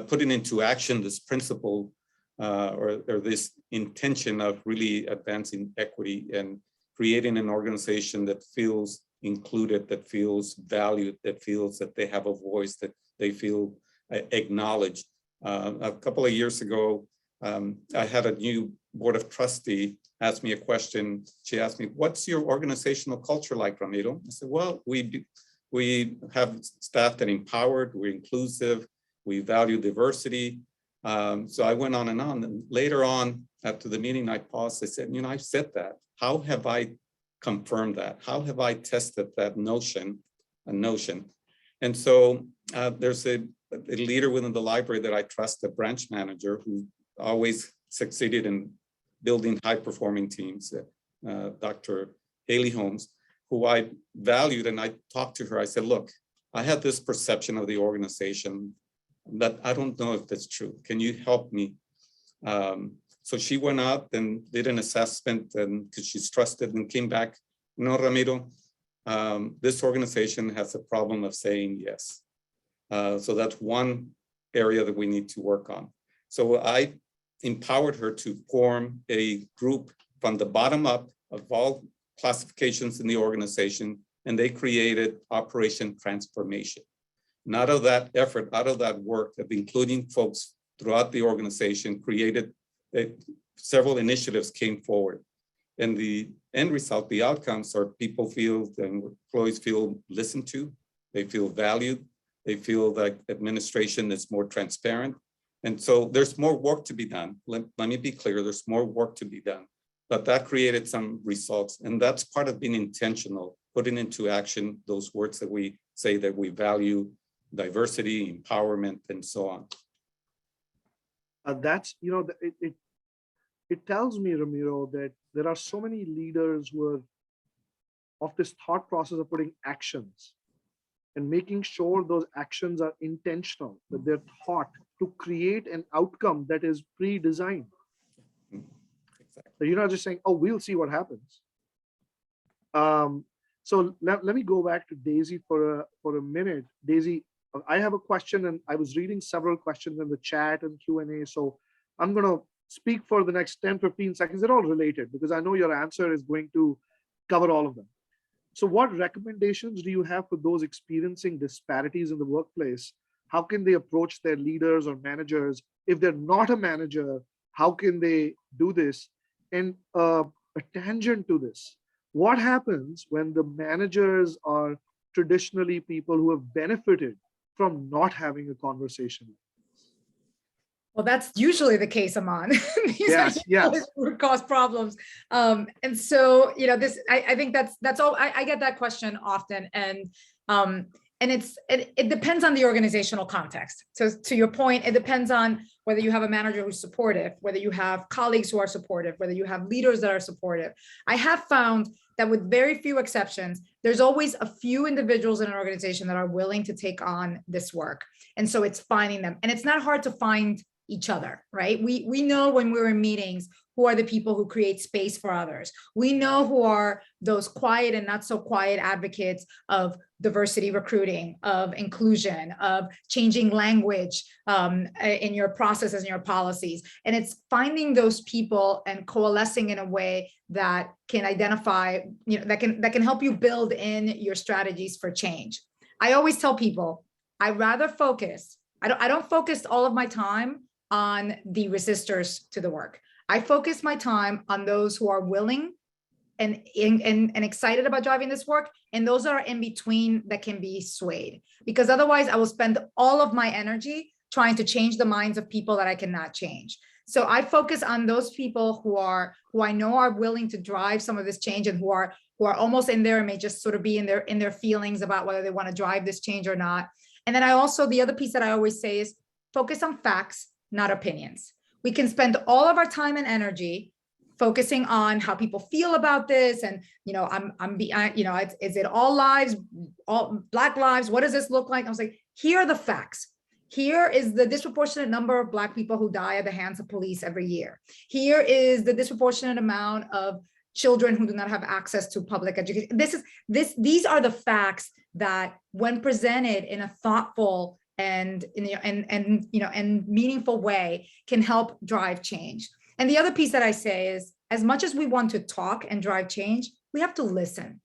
putting into action this principle or this intention of really advancing equity and creating an organization that feels included, that feels valued, that feels that they have a voice, that they feel acknowledged. A couple of years ago, I had a new board of trustee ask me a question. She asked me, "What's your organizational culture like, Ramiro?" I said, "Well, we have staff that are empowered, we're inclusive, we value diversity, So I went on. And later on, after the meeting, I paused. I said, I said that. How have I confirmed that? How have I tested that notion? And so there's a leader within the library that I trust, a branch manager who always succeeded in building high-performing teams, Dr. Haley Holmes, who I valued, and I talked to her. I said, look, I had this perception of the organization that I don't know if that's true. Can you help me? So she went out and did an assessment, and because she's trusted, and came back, Ramiro, this organization has a problem of saying yes. So that's one area that we need to work on. So I empowered her to form a group from the bottom up of all classifications in the organization, and they created Operation Transformation. And out of that effort, out of that work of including folks throughout the organization, created several initiatives came forward. And the end result, the outcomes are people feel, and employees feel listened to, they feel valued, they feel that administration is more transparent. And so there's more work to be done. Let me be clear, there's more work to be done, but that created some results. And that's part of being intentional, putting into action those words that we say that we value, diversity, empowerment, and so on. That's, it tells me, Ramiro, that there are so many leaders who are of this thought process of putting actions and making sure those actions are intentional, that they're thought to create an outcome that is pre-designed. Exactly. So you're not just saying, oh, we'll see what happens. So let me go back to Daisy for a minute. Daisy, I have a question, and I was reading several questions in the chat and Q&A. So I'm going to speak for the next 10, 15 seconds. They're all related because I know your answer is going to cover all of them. So what recommendations do you have for those experiencing disparities in the workplace? How can they approach their leaders or managers? If they're not a manager, how can they do this? And a tangent to this, what happens when the managers are traditionally people who have benefited from not having a conversation? Well, that's usually the case, Aman. Yes. Root cause problems. And so, this, I think that's all, I get that question often. And it depends on the organizational context. So to your point, it depends on whether you have a manager who's supportive, whether you have colleagues who are supportive, whether you have leaders that are supportive. I have found that with very few exceptions, there's always a few individuals in an organization that are willing to take on this work. And so it's finding them. And it's not hard to find each other, right? We know when we're in meetings, who are the people who create space for others. We know who are those quiet and not so quiet advocates of diversity recruiting, of inclusion, of changing language in your processes and your policies. And it's finding those people and coalescing in a way that can identify, that can help you build in your strategies for change. I always tell people, I rather focus, I don't focus all of my time on the resistors to the work. I focus my time on those who are willing and excited about driving this work, and those that are in between that can be swayed. Because otherwise I will spend all of my energy trying to change the minds of people that I cannot change. So I focus on those people who I know are willing to drive some of this change, and who are almost in there and may just sort of be in their feelings about whether they want to drive this change or not. And then I also, the other piece that I always say is focus on facts, not opinions. We can spend all of our time and energy focusing on how people feel about this, and is it all lives, all Black lives? What does this look like? I was like, here are the facts. Here is the disproportionate number of Black people who die at the hands of police every year. Here is the disproportionate amount of children who do not have access to public education. These are the facts that, when presented in a thoughtful and meaningful way, can help drive change. And the other piece that I say is, as much as we want to talk and drive change, we have to listen.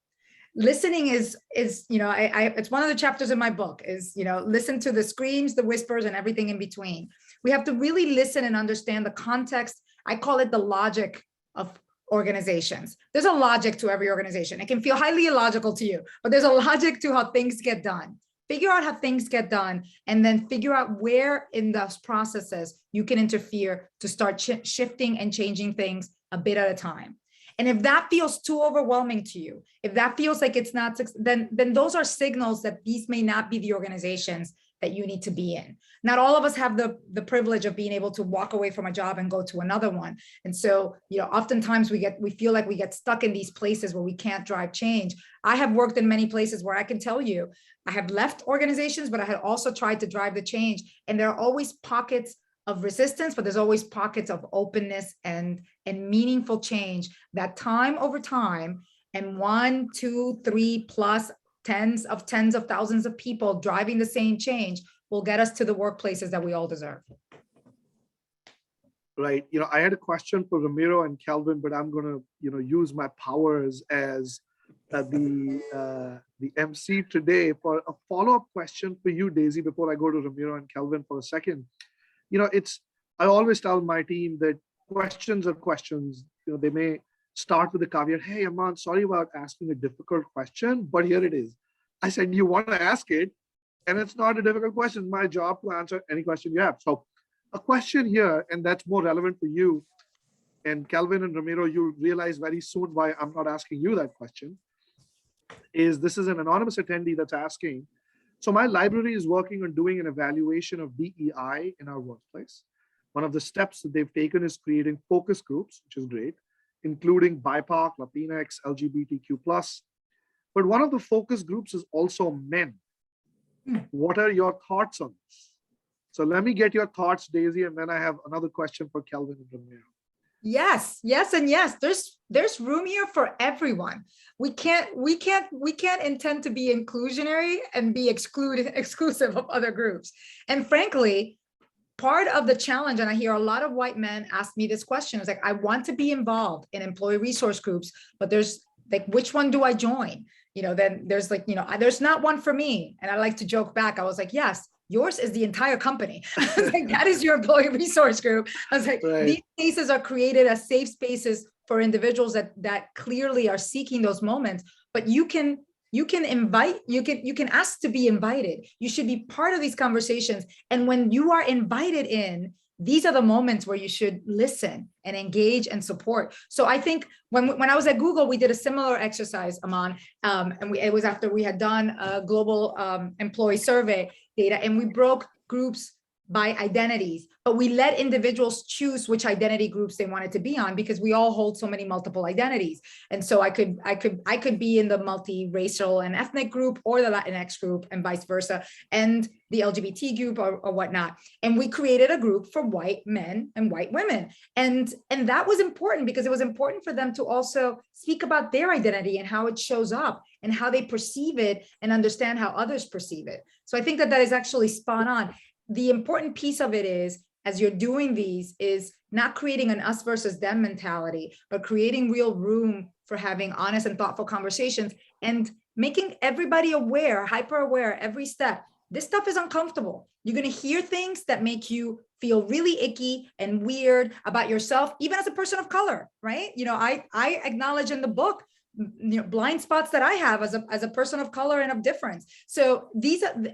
Listening is it's one of the chapters in my book is, listen to the screams, the whispers, and everything in between. We have to really listen and understand the context. I call it the logic of organizations. There's a logic to every organization. It can feel highly illogical to you, but there's a logic to how things get done. figure out how things get done, and then figure out where in those processes you can interfere to start shifting and changing things a bit at a time. And if that feels too overwhelming to you, if that feels like it's not, then those are signals that these may not be the organizations that you need to be in. Not all of us have the privilege of being able to walk away from a job and go to another one. And so, oftentimes we feel like we get stuck in these places where we can't drive change. I have worked in many places where I can tell you, I have left organizations, but I had also tried to drive the change. And there are always pockets of resistance, but there's always pockets of openness and meaningful change that time over time, and 1, 2, 3 plus tens of thousands of people driving the same change will get us to the workplaces that we all deserve. Right. I had a question for Ramiro and Kelvin, but I'm going to, use my powers as the MC today for a follow-up question for you, Daisy, before I go to Ramiro and Kelvin for a second. I always tell my team that questions are questions. They may start with a caveat, hey, Aman, sorry about asking a difficult question, but here it is. I said, you want to ask it, and it's not a difficult question. It's my job to answer any question you have. So a question here, and that's more relevant for you, and Kelvin and Ramiro, you'll realize very soon why I'm not asking you that question, is this is an anonymous attendee that's asking, so my library is working on doing an evaluation of DEI in our workplace. One of the steps that they've taken is creating focus groups, which is great, including BIPOC, Latinx, LGBTQ+. But one of the focus groups is also men. What are your thoughts on this? So let me get your thoughts, Daisy, and then I have another question for Kelvin and Ramiro. Yes, and yes. There's room here for everyone. We can't intend to be inclusionary and be exclusive of other groups. And frankly, part of the challenge, and I hear a lot of white men ask me this question, is like, I want to be involved in employee resource groups, but there's like, which one do I join? Then there's like, there's not one for me. And I like to joke back. I was like, yes, yours is the entire company. I was like, that is your employee resource group. I was like, right. These spaces are created as safe spaces for individuals that clearly are seeking those moments, but you can ask to be invited. You should be part of these conversations. And when you are invited in, these are the moments where you should listen and engage and support. So I think when I was at Google, we did a similar exercise, Aman, and it was after we had done a global employee survey data, and we broke groups by identities, but we let individuals choose which identity groups they wanted to be on, because we all hold so many multiple identities. And so I could be in the multiracial and ethnic group, or the Latinx group, and vice versa, and the LGBT group or whatnot. And we created a group for white men and white women. And that was important, because it was important for them to also speak about their identity and how it shows up and how they perceive it and understand how others perceive it. So I think that is actually spot on. The important piece of it is, as you're doing these, is not creating an us versus them mentality, but creating real room for having honest and thoughtful conversations and making everybody aware, hyper aware every step. This stuff is uncomfortable. You're going to hear things that make you feel really icky and weird about yourself, even as a person of color, right? I acknowledge in the book blind spots that I have as a person of color and of difference. So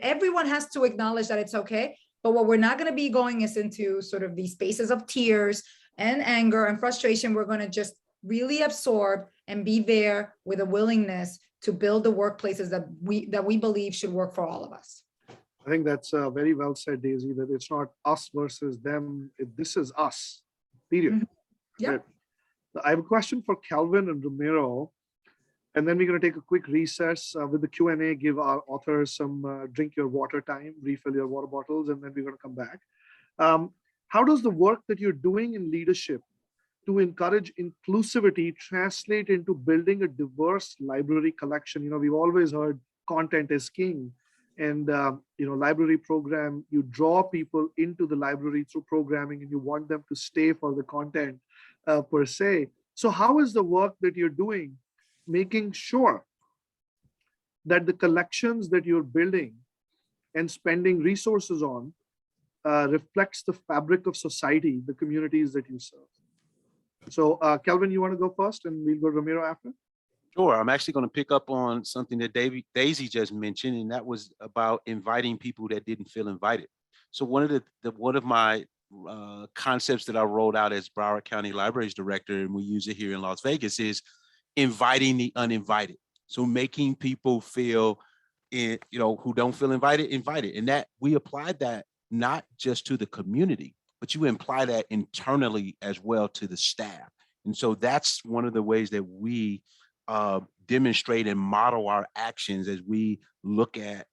everyone has to acknowledge that it's okay. But what we're not going to be going is into sort of these spaces of tears and anger and frustration. We're going to just really absorb and be there with a willingness to build the workplaces that we believe should work for all of us. I think that's very well said, Daisy, that it's not us versus them. This is us, period. Mm-hmm. Yeah. Right. I have a question for Kelvin and Ramiro, and then we're going to take a quick recess with the Q&A, give our authors some drink your water time, refill your water bottles, and then we're going to come back. How does the work that you're doing in leadership to encourage inclusivity translate into building a diverse library collection? We've always heard content is king, and library program, you draw people into the library through programming, and you want them to stay for the content per se. So how is the work that you're doing making sure that the collections that you're building and spending resources on reflects the fabric of society, the communities that you serve? So Kelvin, you want to go first, and we'll go Ramiro after? Sure. I'm actually going to pick up on something that Daisy just mentioned, and that was about inviting people that didn't feel invited. So one of my concepts that I rolled out as Broward County Libraries Director, and we use it here in Las Vegas, is inviting the uninvited. So making people feel, who don't feel invited, and that we applied that not just to the community, but you imply that internally as well to the staff. And so that's one of the ways that we demonstrate and model our actions as we look at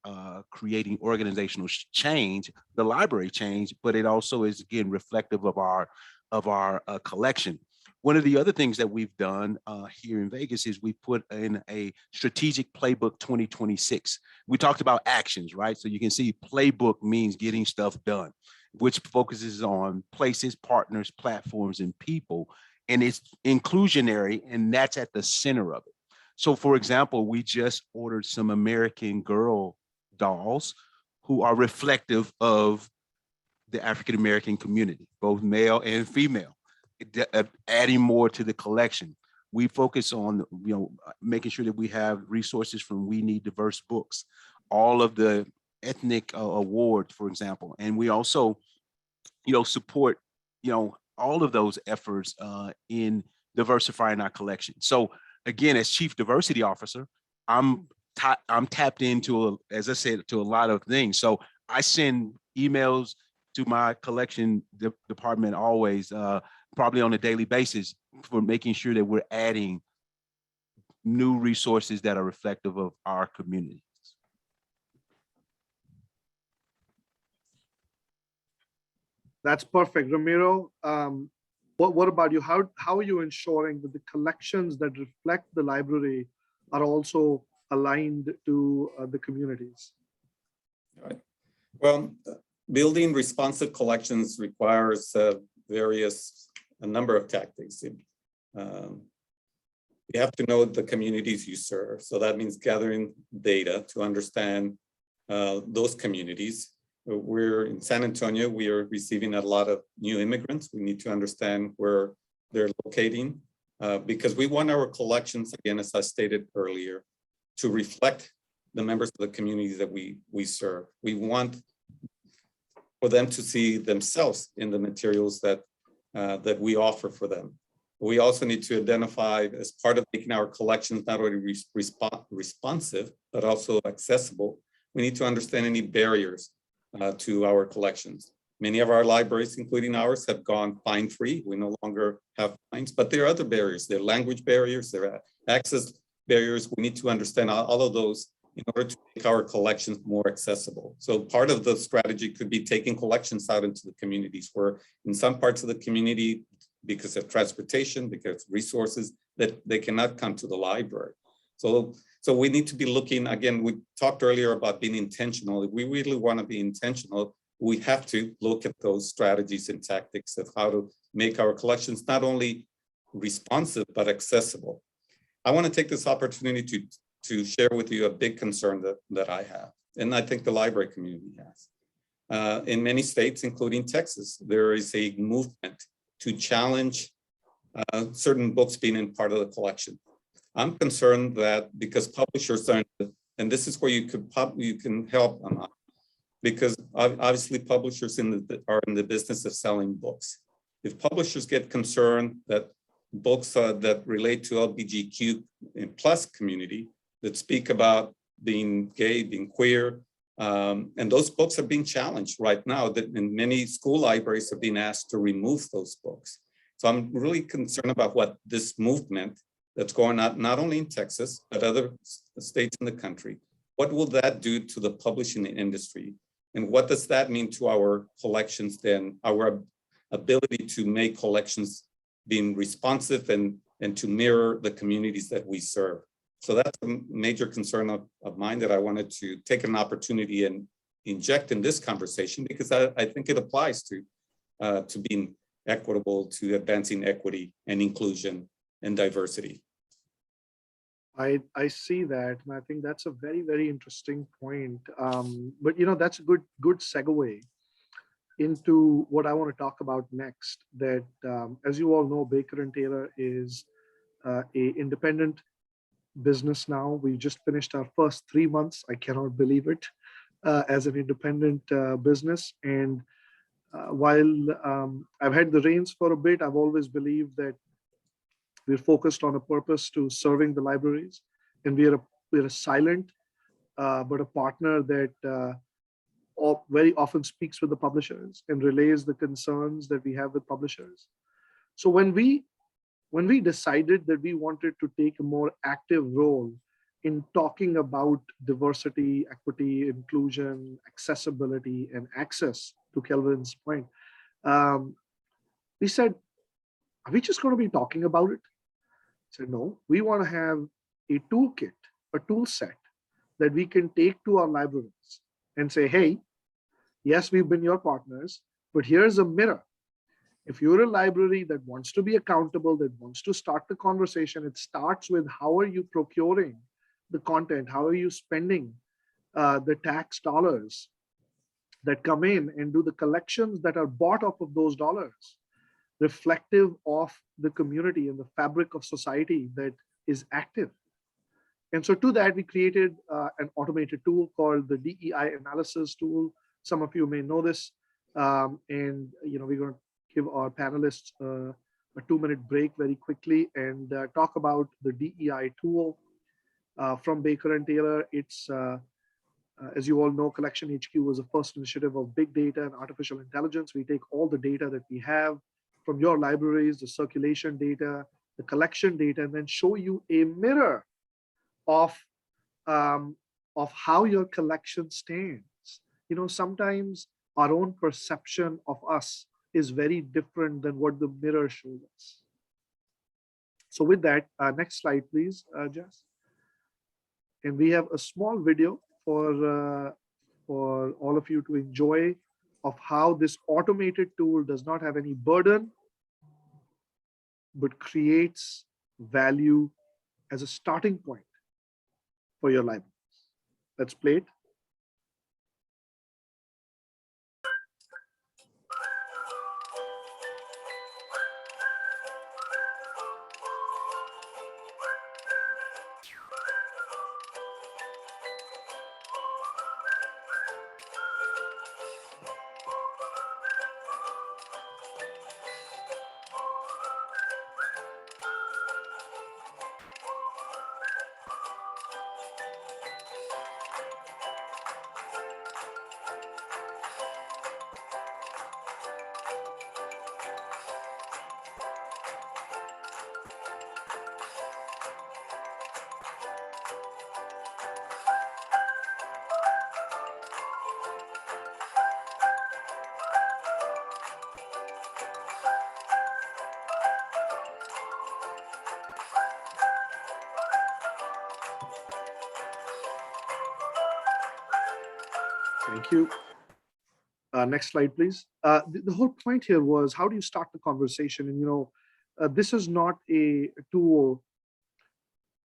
creating organizational change, the library change, but it also is, again, reflective of our collection. One of the other things that we've done here in Vegas is we put in a strategic playbook 2026. We talked about actions, right? So you can see playbook means getting stuff done, which focuses on places, partners, platforms, and people. And it's inclusionary, and that's at the center of it. So for example, we just ordered some American Girl dolls who are reflective of the African-American community, both male and female, adding more to the collection. We focus on, making sure that we have resources from We Need Diverse Books, all of the ethnic awards, for example. And we also, support, all of those efforts in diversifying our collection. So again, as Chief Diversity Officer, I'm tapped into, as I said, to a lot of things. So I send emails to my collection department always, probably on a daily basis, for making sure that we're adding new resources that are reflective of our communities. That's perfect. Ramiro, what about you? How are you ensuring that the collections that reflect the library are also aligned to the communities? All right. Well, building responsive collections requires a number of tactics. You have to know the communities you serve. So that means gathering data to understand those communities. We're in San Antonio, we are receiving a lot of new immigrants. We need to understand where they're locating because we want our collections, again, as I stated earlier, to reflect the members of the communities that we serve. We want for them to see themselves in the materials that we offer for them. We also need to identify, as part of making our collections not only responsive, but also accessible, we need to understand any barriers to our collections. Many of our libraries, including ours, have gone fine-free. We no longer have fines, but there are other barriers. There are language barriers, there are access barriers. We need to understand all of those in order to make our collections more accessible. So part of the strategy could be taking collections out into the communities, where in some parts of the community, because of transportation, because of resources, that they cannot come to the library. So we need to be looking, again, we talked earlier about being intentional. If we really want to be intentional, we have to look at those strategies and tactics of how to make our collections not only responsive, but accessible. I want to take this opportunity to share with you a big concern that I have, and I think the library community has. In many states, including Texas, there is a movement to challenge certain books being in part of the collection. I'm concerned that because publishers are, and this is where you can help, because obviously publishers are in the business of selling books. If publishers get concerned that books that relate to LGBTQ plus community, that speak about being gay, being queer, and those books are being challenged right now, and many school libraries are being asked to remove those books. So I'm really concerned about what this movement that's going on, not only in Texas, but other states in the country. What will that do to the publishing industry? And what does that mean to our collections then, our ability to make collections being responsive and to mirror the communities that we serve? So that's a major concern of mine that I wanted to take an opportunity and inject in this conversation, because I think it applies to being equitable, to advancing equity and inclusion and diversity. I see that, and I think that's a very, very interesting point. But that's a good segue into what I want to talk about next. That as you all know, Baker and Taylor is a independent business now. We just finished our first 3 months. I cannot believe it, as an independent business. And while I've had the reins for a bit, I've always believed that we're focused on a purpose to serving the libraries, and we're a silent but a partner that very often speaks with the publishers and relays the concerns that we have with publishers. So when we decided that we wanted to take a more active role in talking about diversity, equity, inclusion, accessibility, and access, to Kelvin's point, we said, are we just going to be talking about it? I said, no, we want to have a toolkit, a tool set that we can take to our libraries and say, hey, yes, we've been your partners, but here's a mirror. If you're a library that wants to be accountable, that wants to start the conversation, it starts with how are you procuring the content? How are you spending the tax dollars that come in, and do the collections that are bought off of those dollars reflective of the community and the fabric of society that is active? And so to that, we created an automated tool called the DEI analysis tool. Some of you may know this. And we're going to give our panelists a 2-minute break very quickly and talk about the DEI tool from Baker and Taylor. It's, as you all know, Collection HQ was the first initiative of big data and artificial intelligence. We take all the data that we have from your libraries, the circulation data, the collection data, and then show you a mirror of how your collection stands. Sometimes our own perception of us is very different than what the mirror shows us. So with that, next slide, please, Jess. And we have a small video for all of you to enjoy of how this automated tool does not have any burden, but creates value as a starting point for your library. Let's play it. Thank you. Next slide, please. The whole point here was, how do you start the conversation? And this is not a tool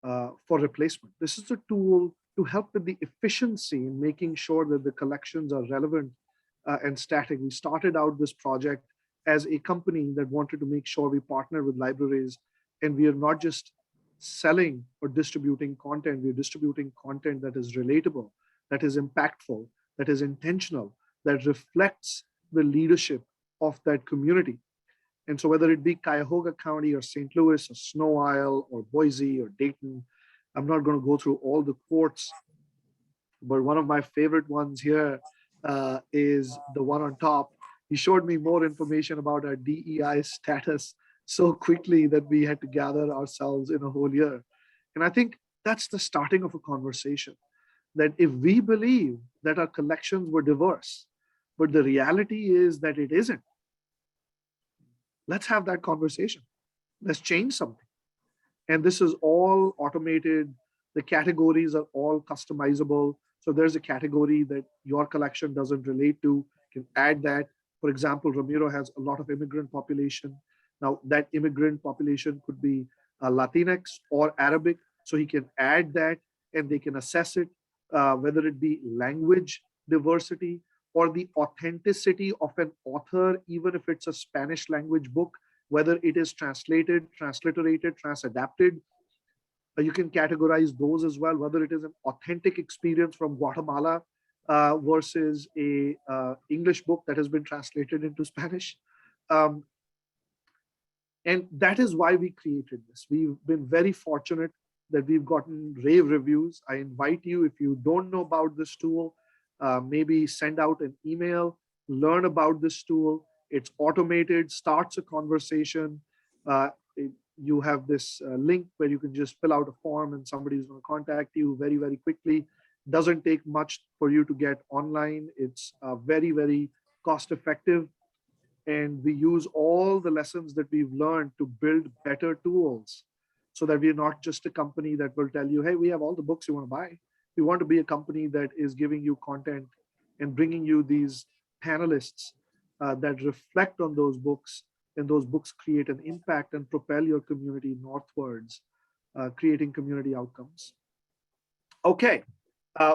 for replacement. This is a tool to help with the efficiency in making sure that the collections are relevant and static. We started out this project as a company that wanted to make sure we partner with libraries, and we are not just selling or distributing content, we're distributing content that is relatable, that is impactful, that is intentional, that reflects the leadership of that community. And so whether it be Cuyahoga County or St. Louis or Snow Isle or Boise or Dayton, I'm not going to go through all the quotes, but one of my favorite ones here is the one on top. He showed me more information about our DEI status so quickly that we had to gather ourselves in a whole year. And I think that's the starting of a conversation, that if we believe that our collections were diverse, but the reality is that it isn't, let's have that conversation. Let's change something. And this is all automated. The categories are all customizable. So there's a category that your collection doesn't relate to, you can add that. For example, Ramiro has a lot of immigrant population. Now that immigrant population could be Latinx or Arabic. So he can add that and they can assess it, whether it be language diversity or the authenticity of an author, even if it's a Spanish language book, whether it is translated, transliterated, transadapted. You can categorize those as well, whether it is an authentic experience from Guatemala versus a English book that has been translated into Spanish. And that is why we created this. We've been very fortunate that we've gotten rave reviews. I invite you, if you don't know about this tool, maybe send out an email, learn about this tool. It's automated, starts a conversation. You have this link where you can just fill out a form and somebody's going to contact you very, very quickly. Doesn't take much for you to get online. It's very, very cost effective. And we use all the lessons that we've learned to build better tools so that we're not just a company that will tell you, hey, we have all the books you want to buy. We want to be a company that is giving you content and bringing you these panelists that reflect on those books, and those books create an impact and propel your community northwards, creating community outcomes. Okay,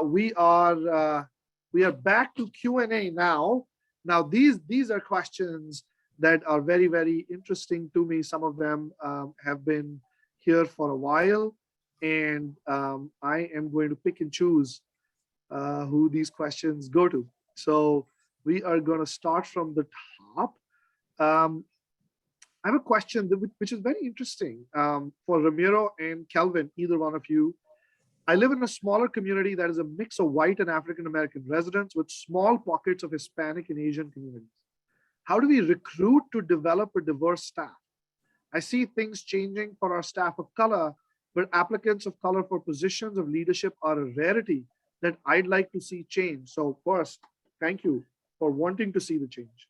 we are back to Q&A now. Now, these are questions that are very, very interesting to me. Some of them have been here for a while, and I am going to pick and choose who these questions go to. So we are going to start from the top. I have a question which is very interesting for Ramiro and Kelvin, either one of you. I live in a smaller community that is a mix of white and African-American residents with small pockets of Hispanic and Asian communities. How do we recruit to develop a diverse staff? I see things changing for our staff of color, but applicants of color for positions of leadership are a rarity that I'd like to see change. So first, thank you for wanting to see the change.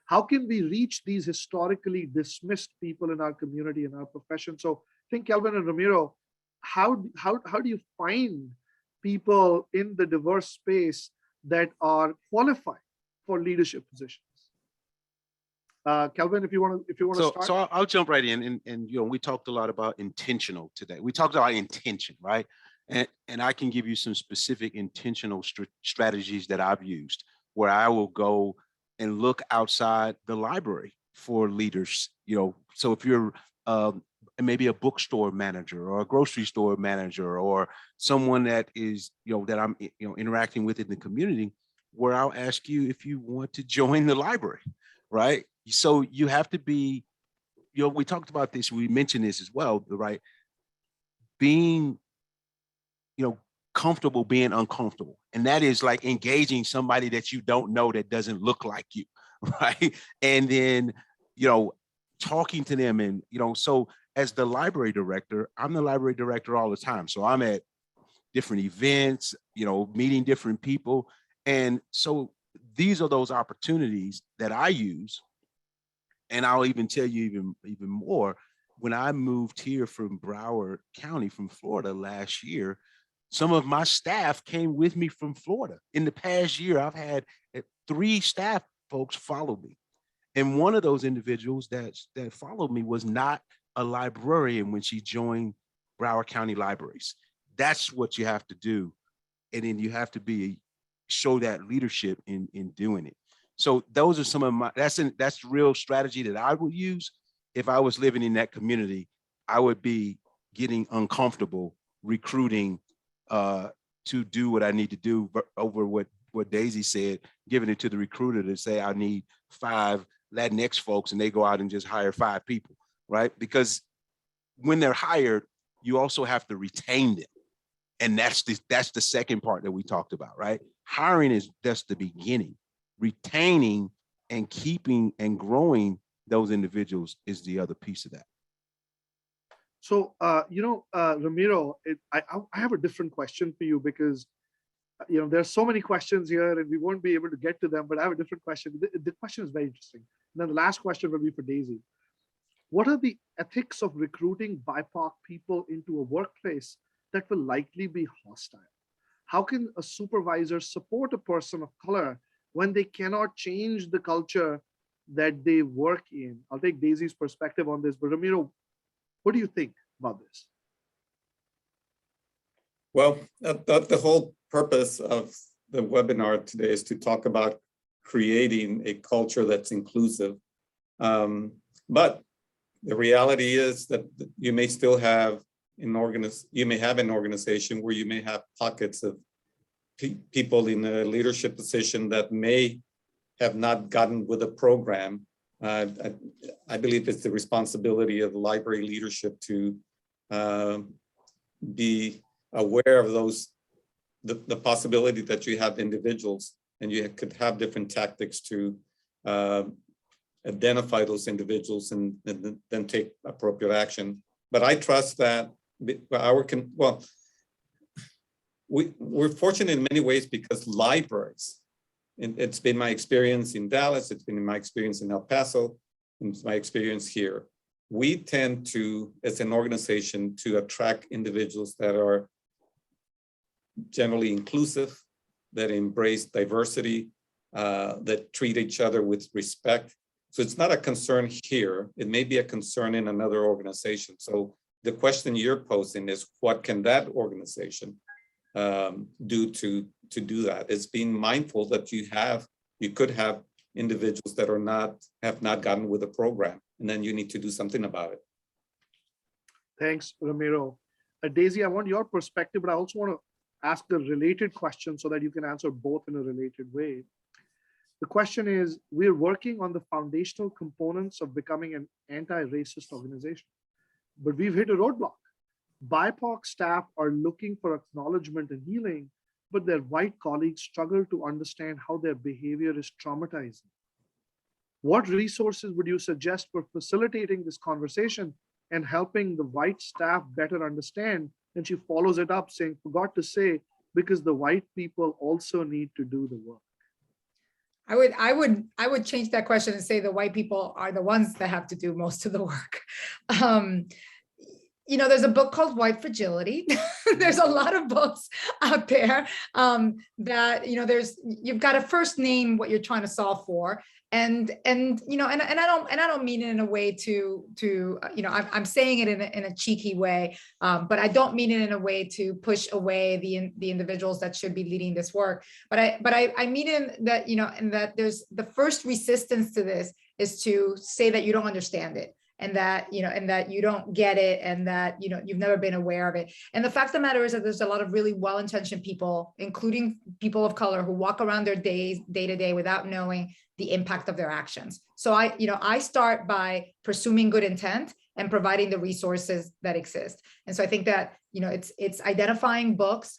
How can we reach these historically dismissed people in our community and our profession? So I think Kelvin and Ramiro, how do you find people in the diverse space that are qualified for leadership positions? Kelvin, if you want to start. So I'll jump right in, and we talked a lot about intentional today. We talked about intention, right? And I can give you some specific intentional strategies that I've used, where I will go and look outside the library for leaders. So if you're maybe a bookstore manager or a grocery store manager or someone that is, that I'm, interacting with in the community, where I'll ask you if you want to join the library, right? So you have to be, we talked about this, we mentioned this as well, right? Being, comfortable being uncomfortable. And that is like engaging somebody that you don't know that doesn't look like you, right? And then, talking to them and, so as the library director, I'm the library director all the time. So I'm at different events, meeting different people. And so these are those opportunities that I use. And I'll even tell you even more, when I moved here from Broward County, from Florida last year, some of my staff came with me from Florida. In the past year, I've had 3 staff folks follow me. And one of those individuals that followed me was not a librarian when she joined Broward County Libraries. That's what you have to do. And then you have to show that leadership in doing it. So those are some of my, that's real strategy that I would use. If I was living in that community, I would be getting uncomfortable recruiting to do what I need to do over what Daisy said, giving it to the recruiter to say, I need 5 Latinx folks, and they go out and just hire 5 people, right? Because when they're hired, you also have to retain them. And that's the second part that we talked about, right? Hiring is just the beginning. Retaining and keeping and growing those individuals is the other piece of that. So, Ramiro, I have a different question for you because, there's so many questions here and we won't be able to get to them, but I have a different question. The question is very interesting. And then the last question will be for Daisy. What are the ethics of recruiting BIPOC people into a workplace that will likely be hostile? How can a supervisor support a person of color when they cannot change the culture that they work in? I'll take Daisy's perspective on this, but Ramiro, what do you think about this? Well, the whole purpose of the webinar today is to talk about creating a culture that's inclusive. But the reality is that you may still have you may have an organization where you may have pockets of people in a leadership position that may have not gotten with a program. I believe it's the responsibility of the library leadership to be aware of those, the possibility that you have individuals and you could have different tactics to identify those individuals and then take appropriate action. But I trust that we're fortunate in many ways because libraries, and it's been my experience in Dallas, it's been my experience in El Paso, and it's my experience here. We tend to, as an organization, to attract individuals that are generally inclusive, that embrace diversity, that treat each other with respect. So it's not a concern here. It may be a concern in another organization. So the question you're posing is, what can that organization do to do that? It's being mindful that you could have individuals that have not gotten with the program, and then you need to do something about it. Thanks, Ramiro. Daisy, I want your perspective, but I also want to ask a related question so that you can answer both in a related way. The question is, we're working on the foundational components of becoming an anti-racist organization, but we've hit a roadblock. BIPOC staff are looking for acknowledgement and healing, but their white colleagues struggle to understand how their behavior is traumatizing. What resources would you suggest for facilitating this conversation and helping the white staff better understand? And she follows it up saying, forgot to say, because the white people also need to do the work. I would change that question and say the white people are the ones that have to do most of the work. You know, there's a book called White Fragility. There's a lot of books out there that, you know, you've got to first name what you're trying to solve for. And you know, and I don't mean it in a way to you know, I'm saying it in a cheeky way, but I don't mean it in a way to push away the individuals that should be leading this work. But I mean in that, you know, and that there's the first resistance to this is to say that you don't understand it. And that, you know, and that you don't get it, and that, you know, you've never been aware of it. And the fact of the matter is that there's a lot of really well-intentioned people, including people of color, who walk around their day to day without knowing the impact of their actions. So I start by presuming good intent and providing the resources that exist. And so I think that, you know, it's identifying books.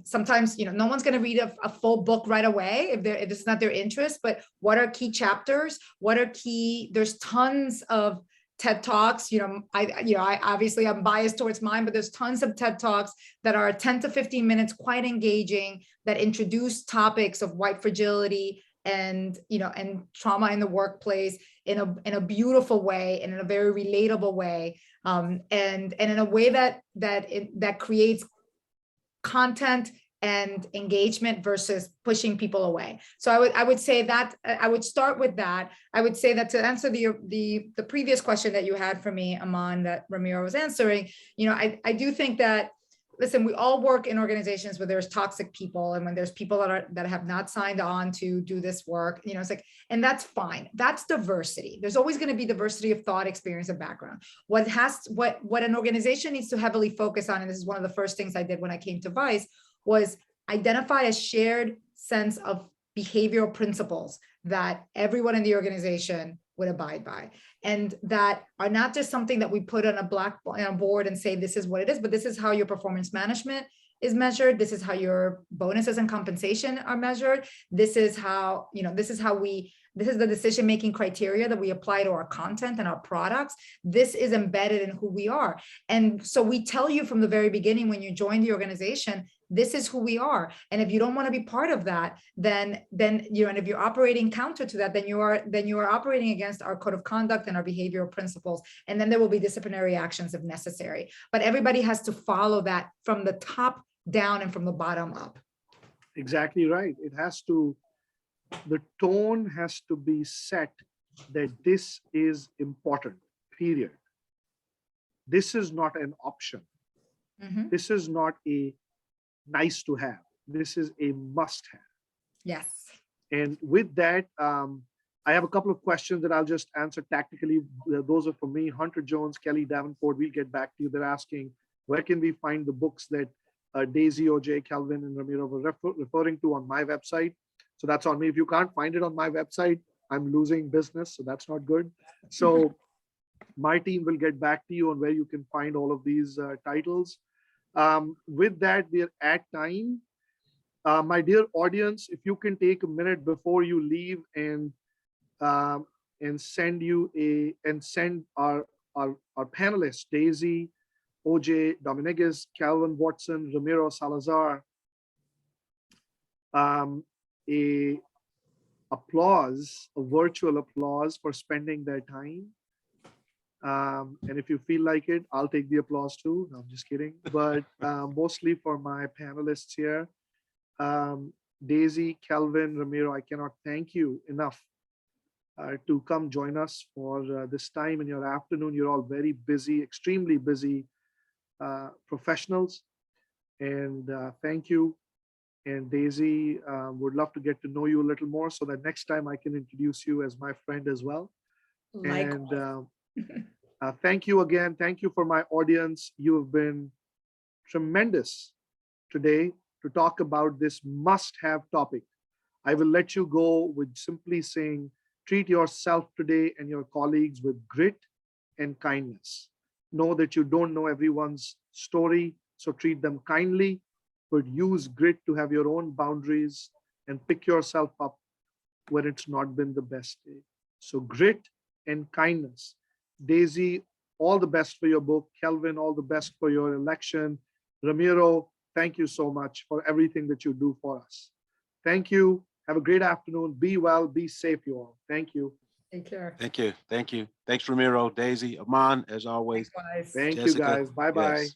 Sometimes, you know, no one's going to read a full book right away if it's not their interest, but what are key chapters? There's tons of TED Talks, you know, I obviously I'm biased towards mine, but there's tons of TED Talks that are 10 to 15 minutes, quite engaging, that introduce topics of white fragility and, you know, and trauma in the workplace in a beautiful way and in a very relatable way, and in a way that creates content and engagement versus pushing people away. So I would say that I would start with that. I would say that to answer the previous question that you had for me, Aman, that Ramiro was answering, you know, I do think that, listen, we all work in organizations where there's toxic people, and when there's people that have not signed on to do this work, you know, it's like, and that's fine. That's diversity. There's always going to be diversity of thought, experience, and background. What an organization needs to heavily focus on, and this is one of the first things I did when I came to Vice, was identify a shared sense of behavioral principles that everyone in the organization would abide by, and that are not just something that we put on a board and say, this is what it is, but this is how your performance management is measured. This is how your bonuses and compensation are measured. This is how, you know, this is the decision-making criteria that we apply to our content and our products. This is embedded in who we are. And so we tell you from the very beginning when you join the organization, this is who we are. And if you don't want to be part of that, then you know, and if you're operating counter to that, then you are operating against our code of conduct and our behavioral principles. And then there will be disciplinary actions if necessary. But everybody has to follow that from the top down and from the bottom up. Exactly right. The tone has to be set that this is important, period. This is not an option. Mm-hmm. This is not a nice to have. This is a must have. Yes. And with that, I have a couple of questions that I'll just answer tactically. Those are for me. Hunter Jones, Kelly Davenport, we'll get back to you. They're asking, where can we find the books that Daisy, OJ, Kelvin, and Ramiro were referring to on my website. So that's on me. If you can't find it on my website, I'm losing business, so that's not good. So my team will get back to you on where you can find all of these titles. With that, we're at time. My dear audience, if you can take a minute before you leave and send our panelists, Daisy, OJ, Dominguez, Kelvin, Watson, Ramiro, Salazar, a virtual applause for spending their time. And if you feel like it, I'll take the applause too. No, I'm just kidding. But mostly for my panelists here, Daisy, Kelvin, Ramiro, I cannot thank you enough to come join us for this time in your afternoon. You're all very busy, extremely busy professionals. And thank you. And Daisy, would love to get to know you a little more so that next time I can introduce you as my friend as well. Likewise. And thank you again. Thank you for my audience. You have been tremendous today to talk about this must-have topic. I will let you go with simply saying, treat yourself today and your colleagues with grit and kindness. Know that you don't know everyone's story, so treat them kindly, but use grit to have your own boundaries and pick yourself up when it's not been the best day. So grit and kindness. Daisy, all the best for your book. Kelvin, all the best for your election. Ramiro, thank you so much for everything that you do for us. Thank you. Have a great afternoon. Be well, be safe, you all. Thank you. Take care. Thank you. Thank you. Thanks, Ramiro, Daisy, Aman, as always. Likewise. Thank Jessica, you, guys. Bye-bye. yes.